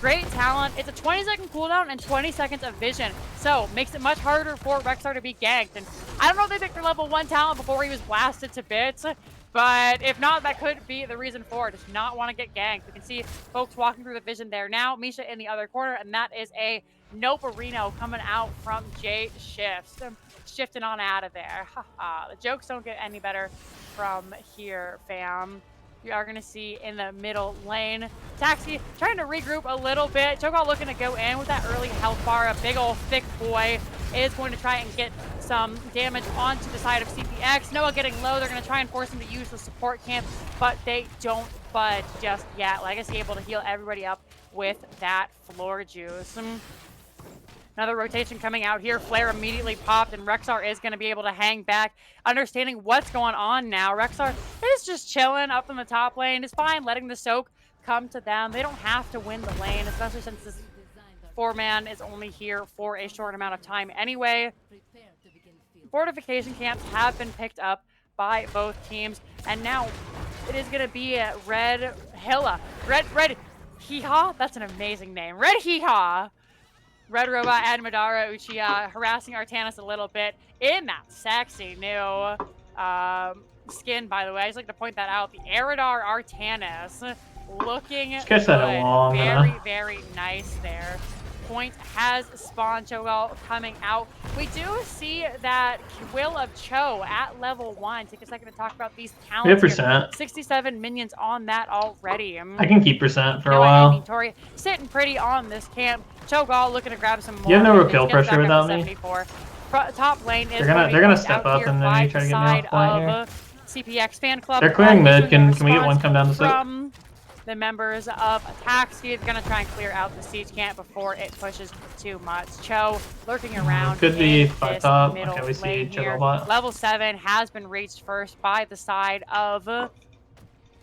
S1: Great talent. It's a 20-second cooldown and 20 seconds of vision. So, makes it much harder for Rexxar to be ganked. And I don't know if they picked their level 1 talent before he was blasted to bits. But if not, that could be the reason for it. Does not want to get ganked. We can see folks walking through the vision there now. Misha in the other corner. And that is a Noperino coming out from J Shifts. Shifting on out of there. Haha. The jokes don't get any better from here, fam. We are going to see in the middle lane. AttACKSKI trying to regroup a little bit. Cho'Gall looking to go in with that early health bar. A big old thick boy is going to try and get some damage onto the side of CPX. Noah getting low. They're going to try and force him to use the support camp, but they don't budge just yet. Legacy able to heal everybody up with that floor juice. Another rotation coming out here. Flare immediately popped, and Rexxar is going to be able to hang back, understanding what's going on now. Rexxar is just chilling up in the top lane. It's fine letting the soak come to them. They don't have to win the lane, especially since this 4-man is only here for a short amount of time anyway. Fortification camps have been picked up by both teams, and now it is going to be Red Hilla. Red Hee-Haw? That's an amazing name. Red Hee-Haw. Red Robot and Madara Uchiha harassing Artanis a little bit in that sexy new skin, by the way. I just like to point that out. The Eridar Artanis looking good. Very, very nice there. Point has spawned. Cho'Gall coming out. We do see that Will of Cho at level 1. Take a second to talk about these talents. 67 minions on that already.
S2: I can keep percent for a while.
S1: Tori sitting pretty on this camp. Cho'Gall looking to grab some more.
S2: You have no real kill pressure without me.
S1: Top lane is
S2: they're gonna step up and then you try to get me off point here.
S1: CPX Fanclub.
S2: They're clearing mid. Can we get one come down to
S1: from the members of AttACKSKI? They're gonna try and clear out the siege camp before it pushes too much. Cho lurking around.
S2: Could be 5 top. Okay, we see Cho'Gall bot.
S1: Level 7 has been reached first by the side of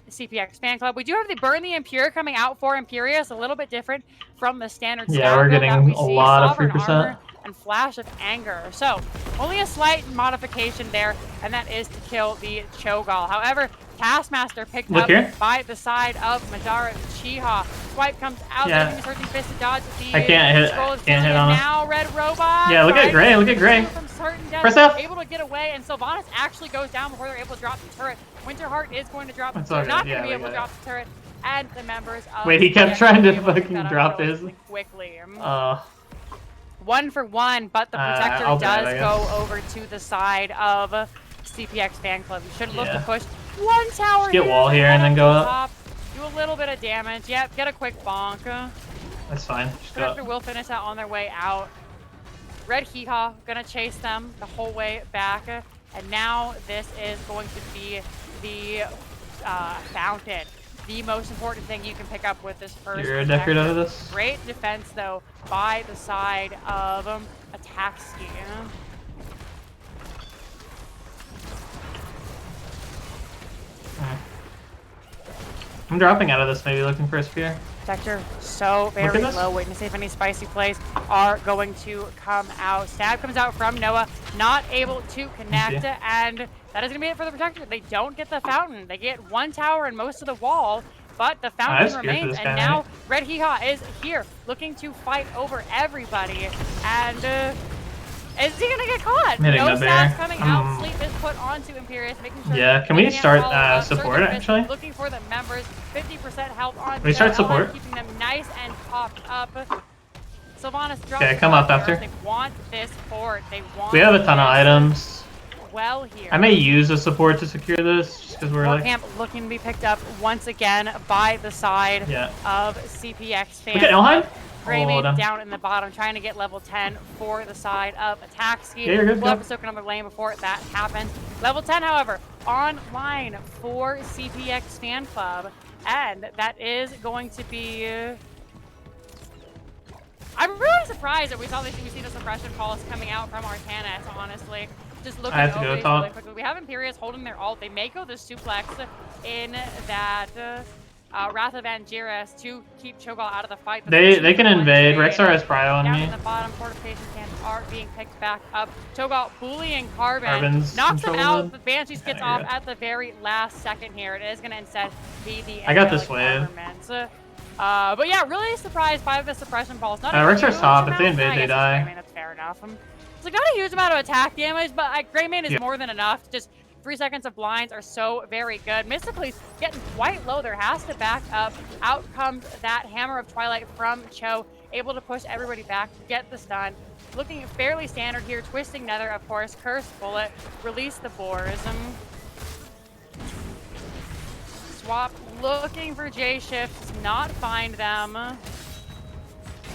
S1: CPX Fanclub. We do have the Burn the Impure coming out for Imperius, a little bit different from the standard.
S2: Yeah, we're getting a lot of 3%.
S1: And Flash of Anger. So, only a slight modification there, and that is to kill the Cho'Gall. However, Taskmaster picked up by the side of Madara Uchiha. Swipe comes out, searching fist to dodge the
S2: I can't hit on it.
S1: Now Red Robot.
S2: Yeah, look at Gray, look at Gray. Press F.
S1: Able to get away, and Sylvanas actually goes down before they're able to drop the turret. Winterheart is going to drop the turret. Not going to be able to drop the turret. And the members of
S2: Wait, he kept trying to fucking drop his.
S1: Quickly. 1 for 1, but the Protector does go over to the side of CPX Fanclub. You should look to push 1 tower.
S2: Just get wall here and then go up.
S1: Do a little bit of damage. Yep, get a quick bonk.
S2: That's fine.
S1: Protector will finish that on their way out. Red Hee-Haw gonna chase them the whole way back. And now this is going to be the Fountain. The most important thing you can pick up with this first.
S2: You're a Deckard out of this.
S1: Great defense, though, by the side of AttACKSKI.
S2: I'm dropping out of this, maybe looking for a spear.
S1: Protector so very low, waiting to see if any spicy plays are going to come out. Stab comes out from Noah, not able to connect, and that is going to be it for the Protector. They don't get the Fountain. They get 1 tower and most of the wall, but the Fountain remains, and now Red Hee-Haw is here, looking to fight over everybody, and is he going to get caught? No stabs coming out. Sleep is put onto Imperius, making sure.
S2: Yeah, can we start support, actually?
S1: Looking for the members, 50% health on.
S2: Can we start support?
S1: Keeping them nice and popped up. Sylvanas drops.
S2: Okay, come up after.
S1: They want this fort. They want.
S2: We have a ton of items.
S1: Well here.
S2: I may use a support to secure this, just because we're like.
S1: Camp looking to be picked up once again by the side of CPX Fanclub.
S2: Look at Elheim.
S1: Greymane down in the bottom, trying to get level 10 for the side of AttACKSKI.
S2: Yeah, you're good.
S1: We'll have to soak another lane before that happens. Level 10, however, online for CPX Fanclub, and that is going to be surprised that we see the suppression pulse coming out from Artanis, honestly. Just looking
S2: I have to
S1: over
S2: go
S1: these
S2: top.
S1: really quickly. We have Imperius holding their ult. They may go the suplex in that Wrath of Angiras to keep Cho'Gall out of the fight.
S2: They can invade. Rexar has prio on
S1: down
S2: me.
S1: in the bottom, fortification cans are being picked back up. Cho'Gall bullying Carbon.
S2: Carbon's
S1: Knocks him out.
S2: controlling.
S1: The Banshees gets off at the very last second here. It is going to instead be the
S2: I got this wave.
S1: but yeah, really surprised by the suppression balls. Not a
S2: Rexar's
S1: huge
S2: top. If they
S1: amount.
S2: invade, they die.
S1: I mean, that's fair enough. It's like not a huge amount of attack damage, but Greymane is more than enough. Just 3 seconds of blinds are so very good. Mystically's getting quite low. There has to back up. Out comes that Hammer of Twilight from Cho, able to push everybody back, get the stun. Looking fairly standard here. Twisting Nether, of course. Cursed Bullet. Release the Boars. Swap looking for J-Shift. Does not find them.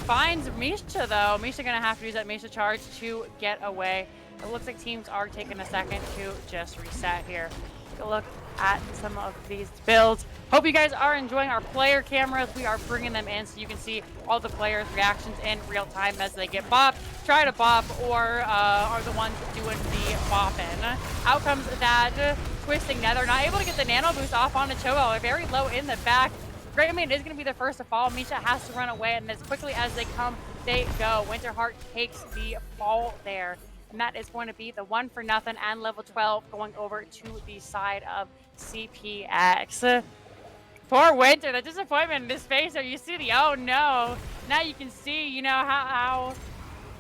S1: Finds Misha, though. Misha gonna have to use that Misha charge to get away. It looks like teams are taking a second to just reset here. Take a look at some of these builds. Hope you guys are enjoying our player cameras. We are bringing them in so you can see all the players' reactions in real time as they get bopped, try to bop, or are the ones doing the bopping. Out comes that Twisting Nether, not able to get the nano boost off onto Cho'Gall. They're very low in the back. Greymane is going to be the first to fall. Misha has to run away, and as quickly as they come, they go. Winterheart takes the fall there. And that is going to be the 1-for-0 and level 12 going over to the side of CPX. Poor Winter, the disappointment in his face there. You see the, oh no. Now you can see, you know, how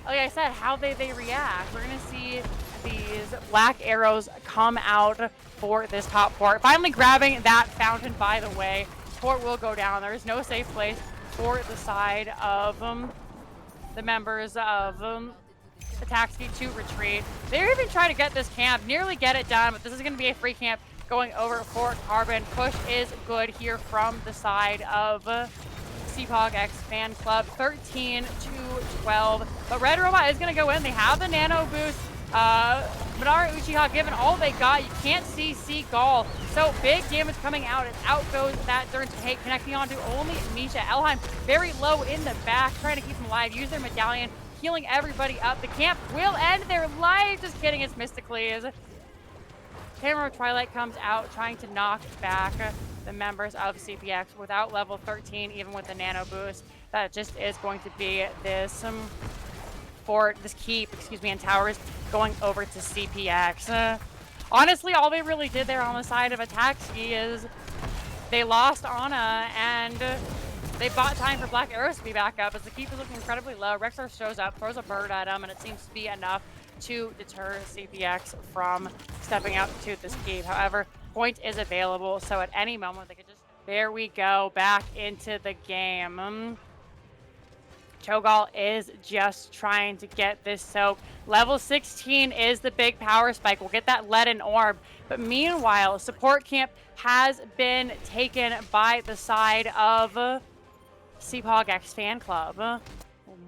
S1: like I said, how they react. We're going to see these black arrows come out for this top port. Finally grabbing that fountain, by the way. Port will go down. There is no safe place for the side of the members of AttACKSKI to retreat. They're even trying to get this camp, nearly get it done, but this is going to be a free camp going over for Carbon. Push is good here from the side of CPX Fanclub, 13-12. But Red Robot is going to go in. They have the nano boost. Madara Uchiha given all they got. You can't see Seagull. So big damage coming out. It's out goes that Durn Take, connecting onto only Misha. Elheim very low in the back, trying to keep them alive. Use their medallion, healing everybody up. The camp will end their life. Just kidding, it's Mystically. Hammer of Twilight comes out, trying to knock back the members of CPX without level 13, even with the nano boost. That just is going to be this fort, this keep, and towers going over to CPX. Honestly, all they really did there on the side of AttACKSKI is they lost Ana and they bought time for Black Arrows to be back up as the keep is looking incredibly low. Rexar shows up, throws a bird at him, and it seems to be enough to deter CPX from stepping out to this keep. However, point is available, so at any moment they could just... There we go, back into the game. Cho'Gall is just trying to get this soak. Level 16 is the big power spike. We'll get that leaden orb. But meanwhile, support camp has been taken by the side of CPX Fanclub.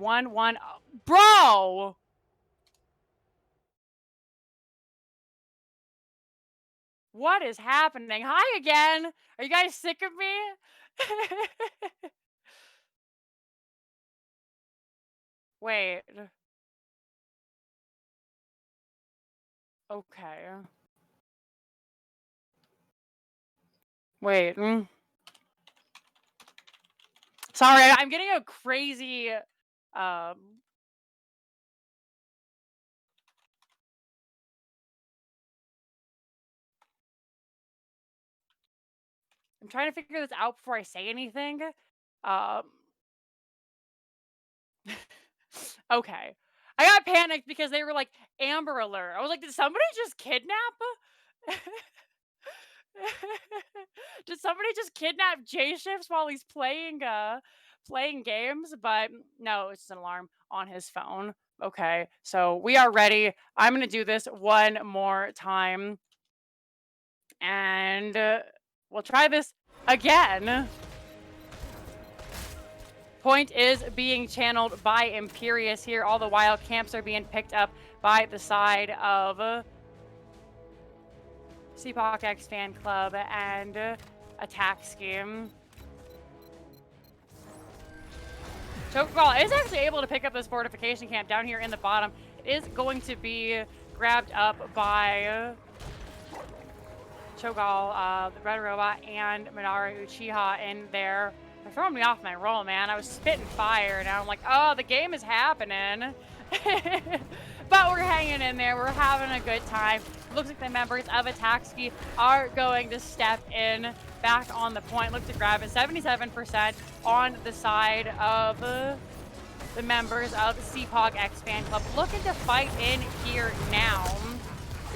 S1: 1-1. Bro! What is happening? Hi again. Are you guys sick of me? Wait. Okay. Wait. Sorry, I'm getting a crazy I'm trying to figure this out before I say anything. Okay. I got panicked because they were like, Amber Alert. I was like, did somebody just kidnap? Did somebody just kidnap J-Shifts while he's playing games? But no, it's an alarm on his phone. Okay, so we are ready. I'm going to do this one more time. And we'll try this again. Point is being channeled by Imperius here. All the while, camps are being picked up by the side of CPX Fanclub and AttACKSKI. Chocoball is actually able to pick up this fortification camp down here in the bottom. It is going to be grabbed up by Cho'Gall, the Red Robot, and Minaru Uchiha in there. They're throwing me off my roll, man. I was spitting fire. Now I'm like, oh, the game is happening. But we're hanging in there. We're having a good time. Looks like the members of AttACKSKI are going to step in back on the point. Look to grab it. 77% on the side of the members of CPX Fanclub. Looking to fight in here now.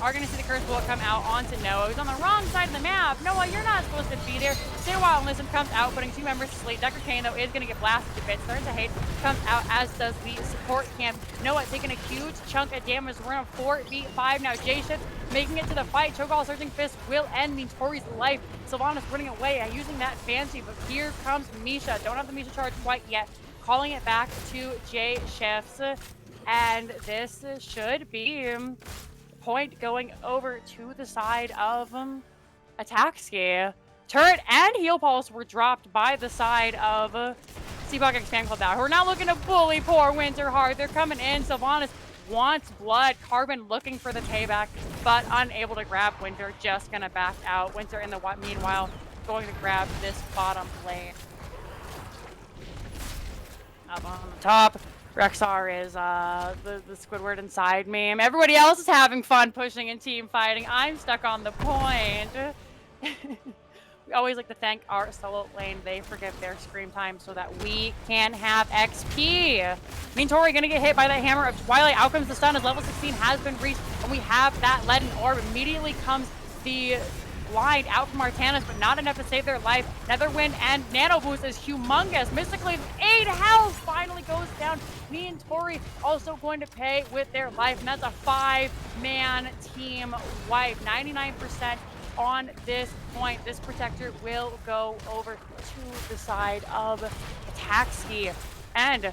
S1: Are going to see the curse bullet come out onto Noah, who's on the wrong side of the map. Noah, you're not supposed to be there. Stay a while and listen comes out, putting 2 members to sleep. Deckard Kane, though, is going to get blasted to bits. Turns to hate comes out, as does the support camp. Noah taking a huge chunk of damage. We're on 4v5 now. J-Shift making it to the fight. Chocoball Surging Fist will end Tori's life. Sylvanas running away, using that fancy, but here comes Misha. Don't have the Misha charge quite yet. Calling it back to J-Shifts. And this should be point going over to the side of AttACKSKI. Turret and heal pulse were dropped by the side of CPX Fanclub now. We're not looking to bully poor Winter hard. They're coming in. Sylvanas wants blood. Carbon looking for the payback, but unable to grab Winter. Just gonna back out. Winter in the meanwhile going to grab this bottom lane. Up on the top, Rexar is the Squidward inside meme. Everybody else is having fun pushing and team fighting. I'm stuck on the point. We always like to thank our solo lane. They forgive their scream time so that we can have XP. Tori gonna get hit by that hammer of Twilight. Out comes the stun as level 16 has been reached, and we have that leaden orb. Immediately comes the blind out from Artanis, but not enough to save their life. Netherwind and Nano Boost is humongous. Mystically, 8 health finally goes down. Me and Tori also going to pay with their life, and that's a 5-man team wipe. 99% on this point. This protector will go over to the side of AttACKSKI. And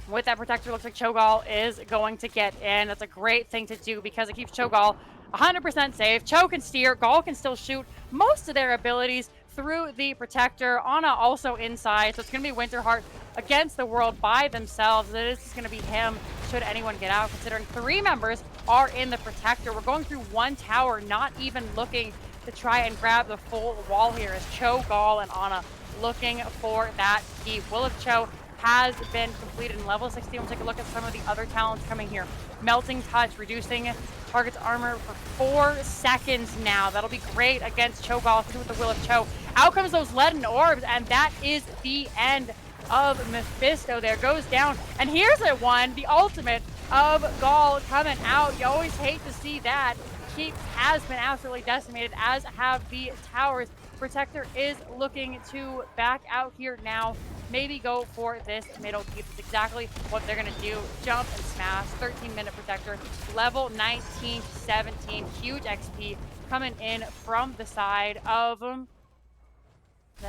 S1: with that protector, looks like Chocoball is going to get in. That's a great thing to do because it keeps Chocoball 100% safe. Cho can steer. Gall can still shoot most of their abilities through the protector. Ana also inside. So it's going to be Winterheart against the world by themselves. This is going to be him should anyone get out, considering 3 members are in the protector. We're going through 1 tower, not even looking to try and grab the full wall here as Cho, Gall, and Ana looking for that keep. Will of Cho has been completed in level 16. We'll take a look at some of the other talents coming here. Melting Touch, reducing target's armor for 4 seconds now. That'll be great against Chocoball through with the Will of Cho. Out comes those leaden orbs, and that is the end of Mephisto. There goes down. And here's a one, the ultimate of Gall coming out. You always hate to see that. Keep has been absolutely decimated, as have the towers. Protector is looking to back out here now. Maybe go for this middle keep. That's exactly what they're going to do. Jump and smash. 13-minute protector. Level 19 to 17. Huge XP coming in from the side of the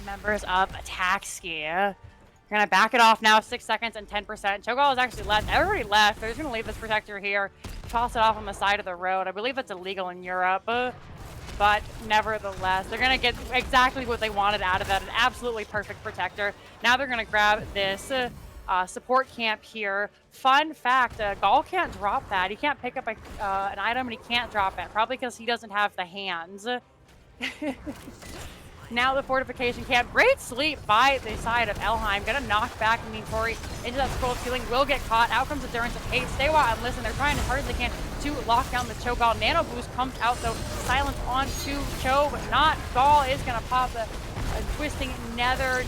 S1: members of AttACKSKI. We're going to back it off now. 6 seconds and 10%. Chocoball is actually left. Everybody left. They're just going to leave this protector here. Toss it off on the side of the road. I believe it's illegal in Europe. But nevertheless, they're going to get exactly what they wanted out of that. An absolutely perfect protector. Now they're going to grab this support camp here. Fun fact, Gall can't drop that. He can't pick up an item, and he can't drop it. Probably because he doesn't have the hands. Now the fortification camp. Great sleep by the side of Elheim. Gonna knock back Tori into that scroll ceiling. Will get caught. Out comes Endurance of Hate. Stay while and listen. They're trying as hard as they can to lock down the Chocoball. Nano Boost comes out though. Silence onto Cho, but not. Gall is gonna pop the twisting nether.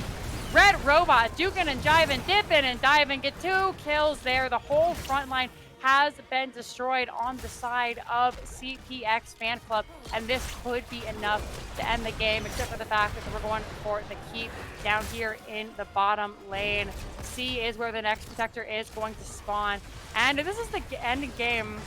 S1: Red Robot duking and jiving, dipping and diving. Get 2 kills there. The whole front line has been destroyed on the side of CPX Fanclub, and this could be enough to end the game, except for the fact that we're going for the keep down here in the bottom lane. C is where the next protector is going to spawn, and this is the end game.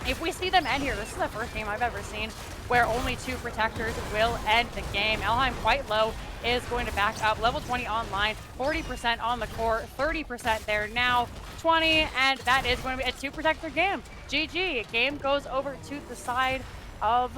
S1: If we see them end here, this is the first game I've ever seen where only 2 protectors will end the game. Elheim quite low is going to back up. Level 20 online, 40% on the core, 30% there now, 20, and that is going to be a 2 protector game. GG. Game goes over to the side of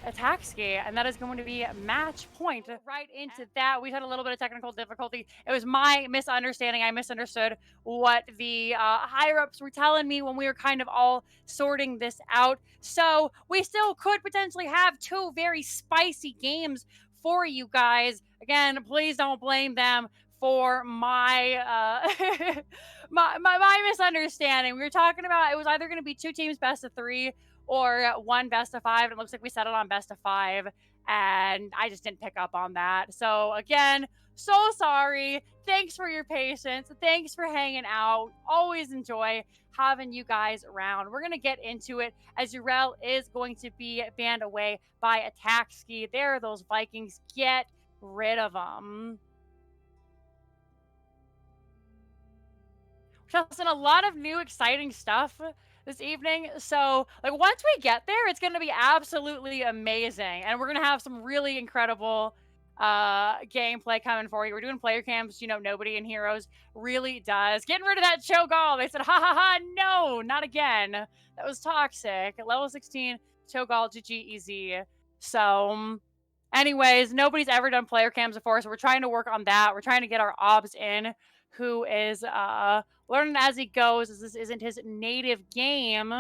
S1: AttACKSKI, and that is going to be match point. Right into that, we had a little bit of technical difficulty. It was my misunderstanding. I misunderstood what the higher-ups were telling me when we were kind of all sorting this out. So we still could potentially have 2 very spicy games for you guys. Again, please don't blame them for my my misunderstanding. We were talking about it was either going to be 2 teams best of 3 or 1 best of 5. It looks like we settled on best of 5, and I just didn't pick up on that. So again, so sorry. Thanks for your patience. Thanks for hanging out. Always enjoy having you guys around. We're going to get into it as Urel is going to be banned away by AttACKSKI. There are those Vikings. Get rid of them. Just in a lot of new exciting stuff this evening. So like once we get there, it's going to be absolutely amazing. And we're going to have some really incredible gameplay coming for you. We're doing player cams, you know, nobody in Heroes really does. Getting rid of that Cho'Gall. They said, ha ha ha, no, not again. That was toxic. At level 16, Cho'Gall, GG, EZ. So anyways, nobody's ever done player cams before, so we're trying to work on that. We're trying to get our obs in, who is learning as he goes, as this isn't his native game.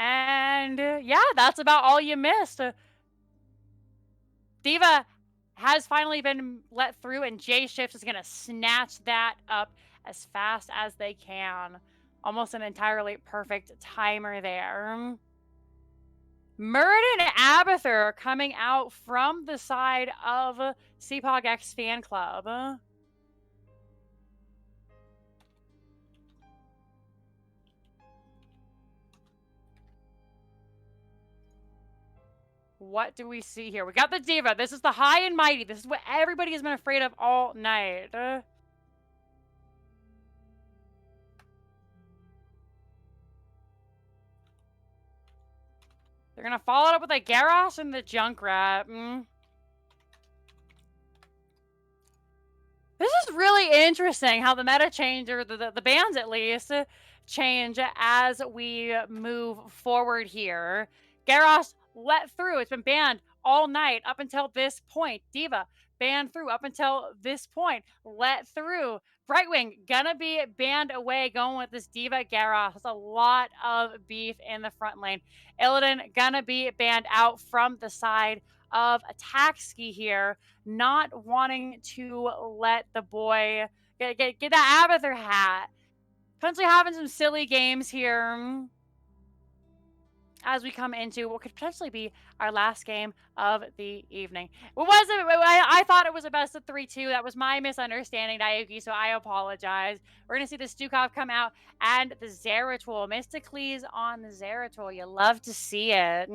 S1: And yeah, that's about all you missed. D.Va has finally been let through, and J-Shift is going to snatch that up as fast as they can. Almost an entirely perfect timer there. Murd and Abathur are coming out from the side of CPX Fanclub. What do we see here? We got the D.Va. This is the high and mighty. This is what everybody has been afraid of all night. They're going to follow it up with a Garrosh and the Junkrat. This is really interesting how the meta change, or the bans at least, change as we move forward here. Garrosh let through. It's been banned all night up until this point. D.Va banned through up until this point. Let through. Brightwing gonna be banned away, going with this D.Va Garrosh. That's a lot of beef in the front lane. Illidan gonna be banned out from the side of AttACKSKI here, not wanting to let the boy get that Abathur hat. Potentially having some silly games here as we come into what could potentially be our last game of the evening. It wasn't. I thought it was a best of 3-2. That was my misunderstanding, Dayuki, so I apologize. We're going to see the Stukov come out and the Zeratul. Mysticles on the Zeratul. You love to see it.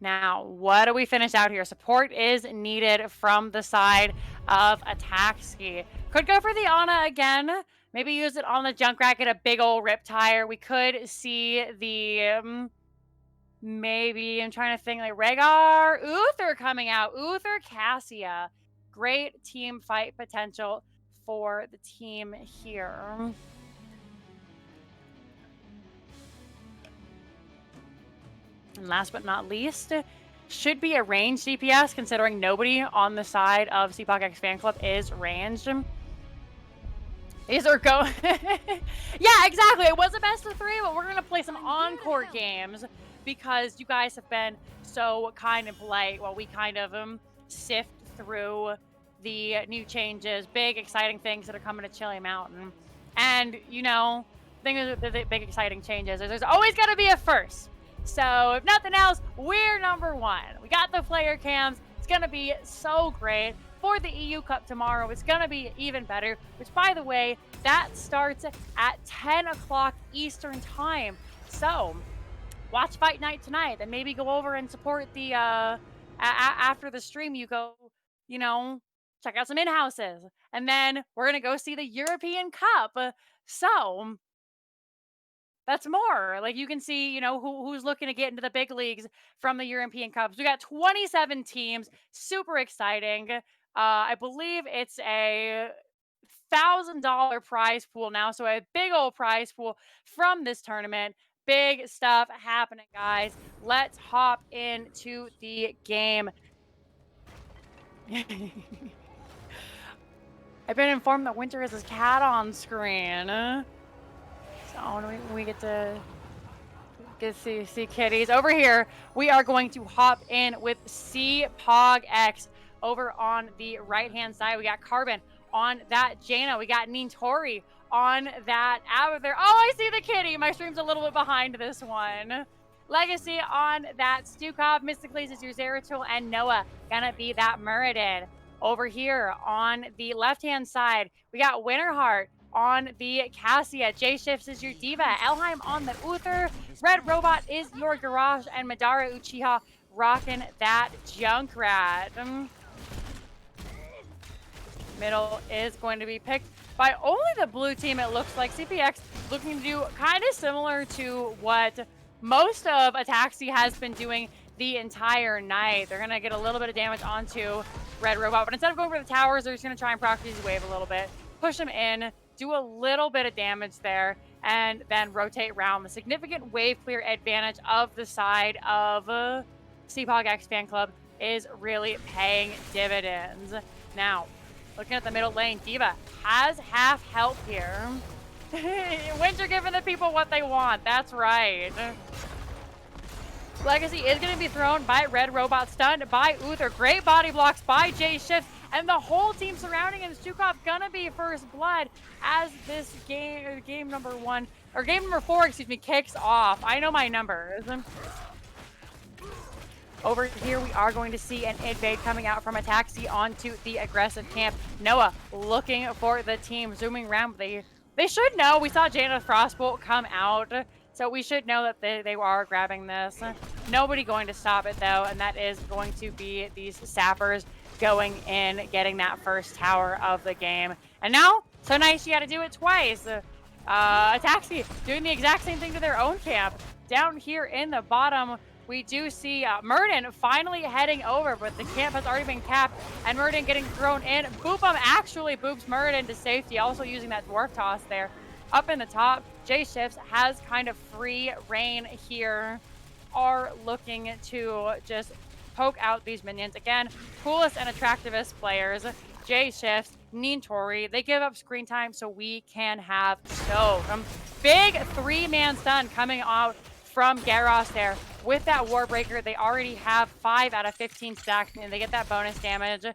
S1: Now, what do we finish out here? Support is needed from the side of AttACKSKI. Could go for the Ana again. Maybe use it on the Junkrat, get a big old rip tire. We could see the... maybe, I'm trying to think, like Rhaegar, Uther coming out. Uther, Cassia. Great team fight potential for the team here. And last but not least, should be a ranged DPS, considering nobody on the side of CPX Fanclub is ranged. These are go. Yeah, exactly. It was a best of 3, but we're going to play some encore games because you guys have been so kind and polite while we kind of sift through the new changes, big exciting things that are coming to Chili Mountain. And, you know, the big exciting changes, there's always going to be a first. So if nothing else, we're number 1. We got the player cams. It's going to be so great. For the EU Cup tomorrow, it's going to be even better, which, by the way, that starts at 10 o'clock Eastern time. So watch Fight Night tonight, then maybe go over and support the, after the stream, you go, you know, check out some in-houses. And then we're going to go see the European Cup. So that's more. Like, you can see, you know, who's looking to get into the big leagues from the European Cups. We got 27 teams. Super exciting. I believe it's a $1,000 prize pool now, so a big old prize pool from this tournament. Big stuff happening, guys. Let's hop into the game. I've been informed that Winter has his cat on screen. So we get to see kitties. Over here, we are going to hop in with CPX over on the right-hand side. We got Carbon on that Jaina. We got Nintori on that Abathur. Oh, I see the kitty. My stream's a little bit behind this one. Legacy on that Stukov. Mysticles is your Zeratul, and Noah gonna be that Muradin. Over here on the left-hand side, we got Winterheart on the Cassia. J-Shifts is your Diva. Elheim on the Uther. Red Robot is your Garrosh, and Madara Uchiha rocking that Junkrat. Middle is going to be picked by only the blue team, it looks like. CPX looking to do kind of similar to what most of AttACKSKI has been doing the entire night. They're going to get a little bit of damage onto Red Robot, but instead of going for the towers, they're just going to try and proc his wave a little bit, push him in, do a little bit of damage there, and then rotate around. The significant wave clear advantage of the side of CPX Fanclub is really paying dividends. Now, looking at the middle lane, D.Va has half health here. Winter giving the people what they want. That's right. Legacy is going to be thrown by Red Robot, stunned by Uther. Great body blocks by J-Shift, and the whole team surrounding him. Stukov gonna be first blood as this game number 4, excuse me, kicks off. I know my numbers. Over here, we are going to see an invade coming out from AttACKSKI onto the aggressive camp. Noah looking for the team, zooming around. They should know. We saw Jaina Frostbolt come out, so we should know that they are grabbing this. Nobody going to stop it, though, and that is going to be these sappers going in, getting that first tower of the game. And now, so nice you got to do it twice. AttACKSKI doing the exact same thing to their own camp. Down here in the bottom, we do see Muradin finally heading over, but the camp has already been capped, and Muradin getting thrown in. Boopum actually boops Muradin to safety, also using that dwarf toss there. Up in the top, J-Shifts has kind of free reign here, are looking to just poke out these minions. Again, coolest and attractivest players. J-Shifts, Nintori, they give up screen time so we can have Stove. Big 3-man stun coming out from Garrosh there. With that Warbreaker, they already have 5 out of 15 stacks, and they get that bonus damage.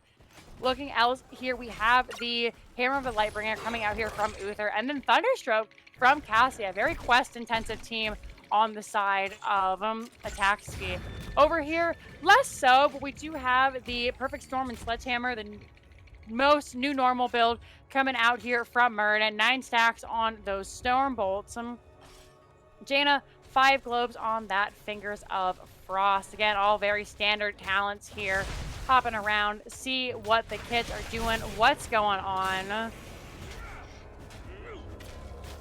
S1: Looking else here, we have the Hammer of the Lightbringer coming out here from Uther, and then Thunderstroke from Cassia. Very quest-intensive team on the side of AttACKSKI. Over here, less so, but we do have the Perfect Storm and Sledgehammer, the most new normal build coming out here from Muradin. 9 stacks on those Storm Bolts. Jaina, 5 globes on that Fingers of Frost. Again, all very standard talents here. Hopping around, see what the kids are doing, what's going on.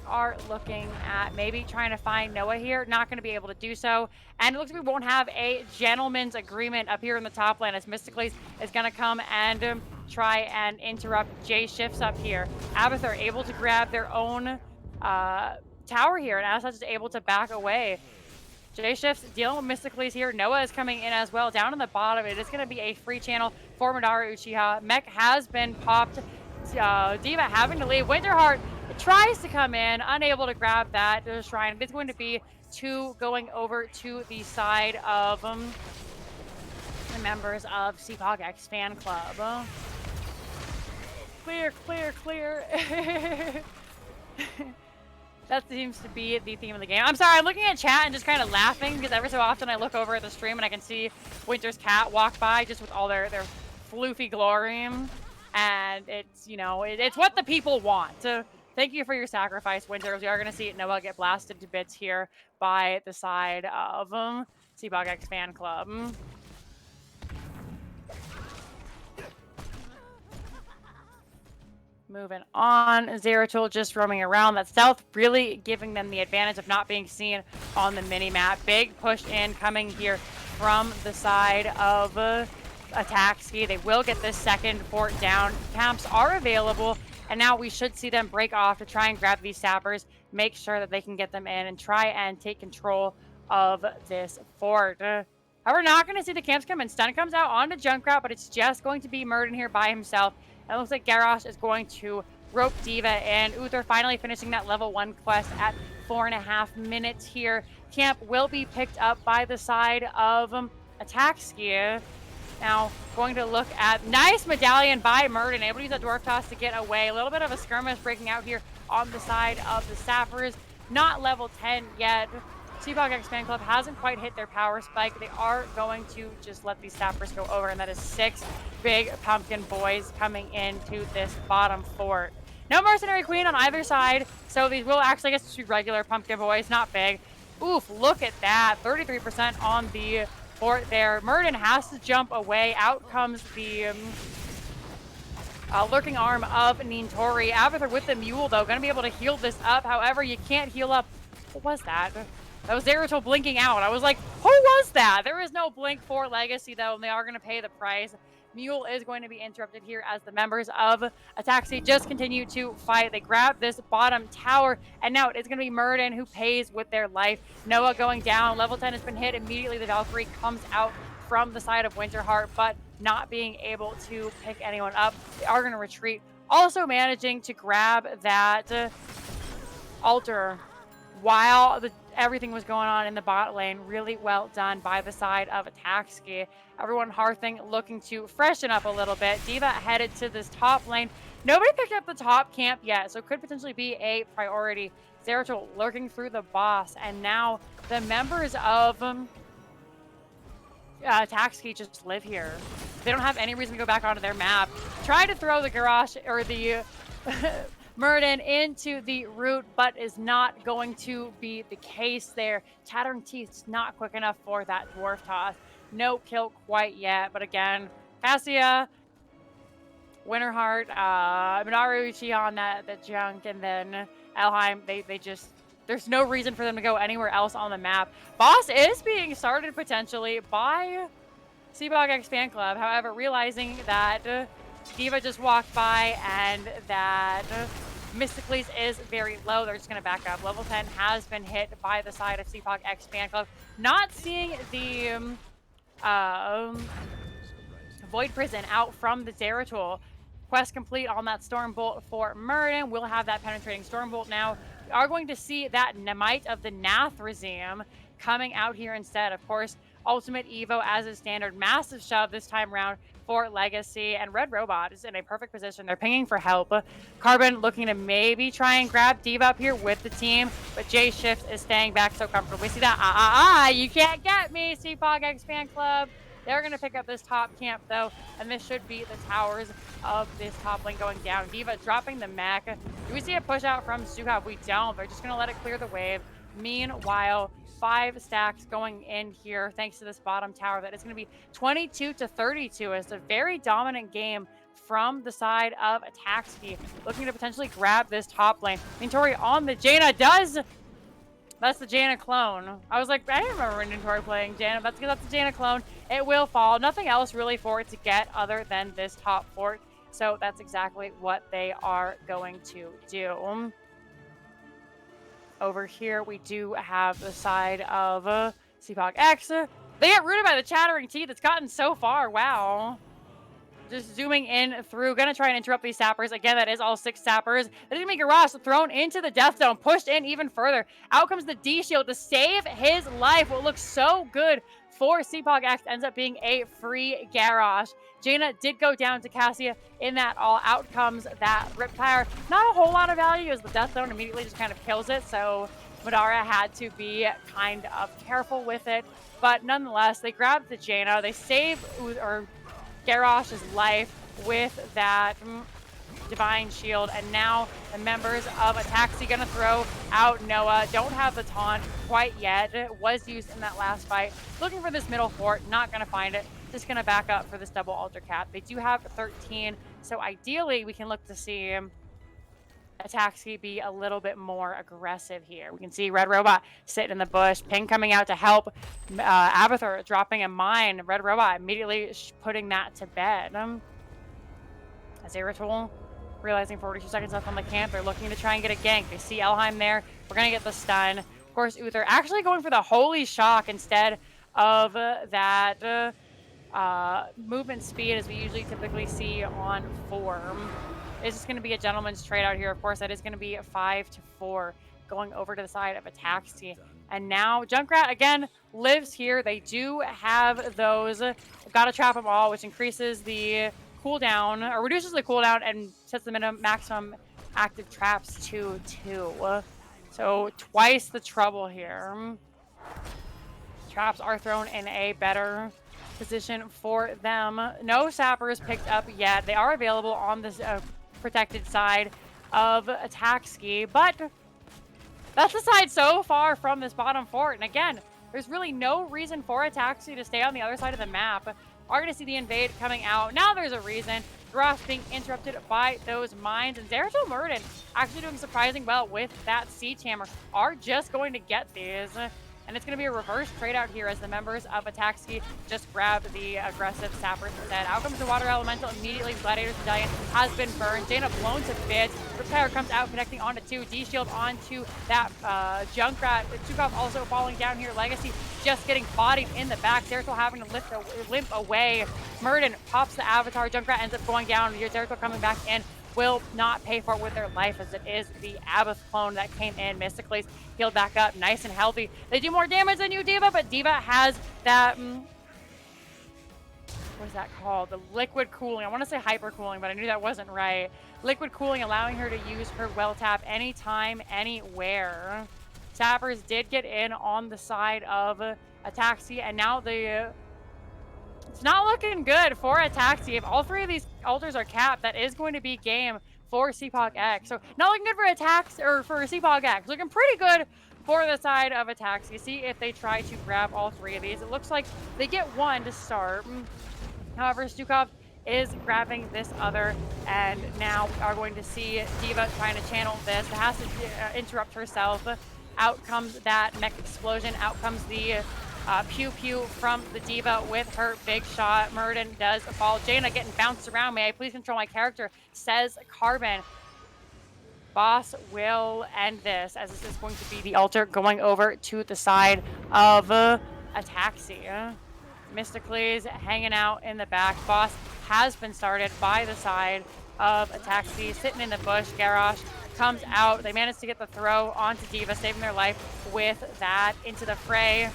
S1: Are looking at maybe trying to find Noah here. Not going to be able to do so. And it looks like we won't have a gentleman's agreement up here in the top lane, as Mysticles is going to come and try and interrupt J-Shifts up here. Abathur able to grab their own tower here, and as such is able to back away. J-Shifts dealing with Mysticles here. Noah is coming in as well. Down in the bottom, it is going to be a free channel for Madara Uchiha. Mech has been popped. D.Va having to leave. Winterheart tries to come in, unable to grab that shrine. It's going to be 2 going over to the side of the members of CPX Fanclub. Clear, clear, clear. That seems to be the theme of the game. I'm sorry, I'm looking at chat and just kind of laughing because every so often I look over at the stream and I can see Winter's cat walk by just with all their floofy glory. And it's, you know, it's what the people want. So thank you for your sacrifice, Winter. We are going to see Noah get blasted to bits here by the side of CPX Fanclub. Moving on, Zeratul just roaming around. That stealth really giving them the advantage of not being seen on the mini-map. Big push in coming here from the side of AttACKSKI. They will get this second fort down. Camps are available, and now we should see them break off to try and grab these sappers, make sure that they can get them in and try and take control of this fort. We're not going to see the camps come in. Stun comes out onto Junkrat, but it's just going to be Murden here by himself. And it looks like Garrosh is going to rope D.Va, and Uther finally finishing that level 1 quest at 4.5 minutes here. Camp will be picked up by the side of AttACKSKI. Now, going to look at nice medallion by Murden, able to use that dwarf toss to get away. A little bit of a skirmish breaking out here on the side of the Sappers. Not level 10 yet. CPX Fanclub hasn't quite hit their power spike. They are going to just let these Sappers go over, and that is 6 big pumpkin boys coming into this bottom fort. No Mercenary Queen on either side, so these will actually get to regular pumpkin boys, not big. Oof, look at that. 33% on the fort there. Murden has to jump away. Out comes the lurking arm of Nintori. Abathur with the mule, though, going to be able to heal this up. However, you can't heal up. What was that? That was Zeratul blinking out. I was like, who was that? There is no blink for Legacy, though, and they are going to pay the price. Mule is going to be interrupted here as the members of AttACKSKI just continue to fight. They grab this bottom tower, and now it is going to be Murden who pays with their life. Noah going down. Level 10 has been hit. Immediately, the Valkyrie comes out from the side of Winterheart, but not being able to pick anyone up. They are going to retreat. Also managing to grab that altar while everything was going on in the bot lane. Really well done by the side of AttACKSKI. Everyone hearthing, looking to freshen up a little bit. D.Va headed to this top lane. Nobody picked up the top camp yet, so it could potentially be a priority. Zeratul lurking through the boss, and now the members of AttACKSKI just live here. They don't have any reason to go back onto their map. Try to throw the Garrosh or the Murden into the root, but is not going to be the case there. Chattering Teeth's not quick enough for that dwarf toss. No kill quite yet, but again, Cassia, Winterheart, Minaruchi on the junk, and then Elheim, they just, there's no reason for them to go anywhere else on the map. Boss is being started potentially by CPX Fanclub, however, realizing that D.Va just walked by and that Mysticles is very low. They're just going to back up. Level 10 has been hit by the side of CPX Fanclub. Not seeing the Void Prison out from the Zeratul. Quest complete on that Stormbolt for Murden. We'll have that penetrating Stormbolt now. We are going to see that Might of the Nathrazim coming out here instead. Of course, Ultimate Evo as a standard. Massive shove this time around for Legacy, and Red Robot is in a perfect position. They're pinging for help. Carbon looking to maybe try and grab D.Va up here with the team, but J Shift is staying back so comfortably. See that? You can't get me, CPX Fanclub. They're going to pick up this top camp, though, and this should be the towers of this top lane going down. D.Va dropping the mech. Do we see a push out from Suha? We don't. They're just going to let it clear the wave. Meanwhile, 5 stacks going in here thanks to this bottom tower. That is going to be 22-32. It's a very dominant game from the side of AttACKSKI, looking to potentially grab this top lane. Nintori on the Jaina does. That's the Jaina clone. I was like, I didn't remember Nintori playing Jaina. That's because that's the Jaina clone. It will fall. Nothing else really for it to get other than this top fort. So that's exactly what they are going to do. Over here, we do have the side of CPX. They get rooted by the Chattering Teeth. It's gotten so far. Wow. Just zooming in through. Gonna try and interrupt these sappers. Again, that is all 6 sappers. That is gonna be Garrosh thrown into the death zone. Pushed in even further. Out comes the D shield to save his life. What looks so good for CPX ends up being a free Garrosh. Jaina did go down to Cassia in that all. Out comes that Riptire. Not a whole lot of value as the death zone immediately just kind of kills it. So Madara had to be kind of careful with it. But nonetheless, they grab the Jaina. They save Garrosh's life with that Divine Shield, and now the members of AttACKSKI gonna throw out Noah. Don't have the taunt quite yet. It was used in that last fight. Looking for this middle fort, not gonna find it. Just gonna back up for this double altar cap. They do have 13, so ideally we can look to see AttACKSKI be a little bit more aggressive here. We can see Red Robot sitting in the bush, Ping coming out to help, Abathur dropping a mine, Red Robot immediately putting that to bed. Azeratul realizing 42 seconds left on the camp, they're looking to try and get a gank. They see Elheim there, we're going to get the stun. Of course, Uther actually going for the Holy Shock instead of that movement speed as we usually typically see on form. Is this going to be a gentleman's trade out here? Of course, that is going to be 5-4 going over to the side of AttACKSKI. And now Junkrat again lives here. They do have those. Gotta trap them all, which increases the cooldown or reduces the cooldown and sets the maximum active traps to 2. So twice the trouble here. Traps are thrown in a better position for them. No sappers picked up yet. They are available on this protected side of AttACKSKI, but that's the side so far from this bottom fort. And again, there's really no reason for AttACKSKI to stay on the other side of the map. Are going to see the invade coming out. Now there's a reason. Garrosh being interrupted by those mines. And Zeratul Murden actually doing surprising well with that Siege Hammer. Are just going to get these. And it's going to be a reverse trade out here as the members of AttACKSKI just grab the aggressive sappers instead. Out comes the Water Elemental immediately. Gladiator's Medallion has been burned. Jaina blown to bits. Repair comes out connecting onto 2. D-Shield onto that Junkrat. Tukov also falling down here. Legacy just getting bodied in the back. Zeratul having to limp away. Murden pops the Avatar. Junkrat ends up going down. Here Zeratul coming back in. Will not pay for it with their life as it is the Abath clone that came in. Mystically's healed back up, nice and healthy. They do more damage than you, D.Va, but D.Va has that, what is that called? The liquid cooling. I want to say hyper cooling, but I knew that wasn't right. Liquid cooling allowing her to use her well tap anytime, anywhere. Sappers did get in on the side of AttACKSKI, and now it's not looking good for AttACKSKI. If all 3 of these altars are capped, that is going to be game for CPX. So not looking good for attacks or for CPX. Looking pretty good for the side of AttACKSKI. See if they try to grab all 3 of these. It looks like they get 1 to start. However, Stukov is grabbing this other, and now we are going to see D.Va trying to channel this. It has to interrupt herself. Out comes that mech explosion. Out comes the pew pew from the D.Va with her big shot. Murden does fall. Jaina getting bounced around. May I please control my character, says Carbon. Boss will end this as this is going to be the altar going over to the side of AttACKSKI. Mystically's hanging out in the back. Boss has been started by the side of AttACKSKI, sitting in the bush. Garrosh comes out. They managed to get the throw onto D.Va, saving their life with that into the fray.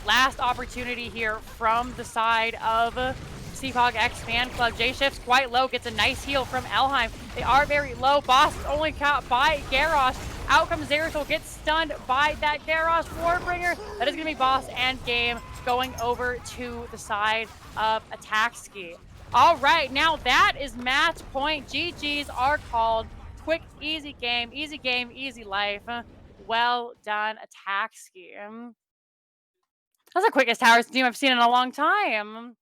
S1: Last opportunity here from the side of CPX Fanclub. J-Shift's quite low, gets a nice heal from Elheim. They are very low. Boss is only caught by Garrosh. Out comes Zeratul, gets stunned by that Garrosh Warbringer. That is going to be boss and game going over to the side of AttACKSKI. All right, now that is match point. GGs are called. Quick, easy game, easy life. Well done, AttACKSKI. That's the quickest towers team I've seen in a long time.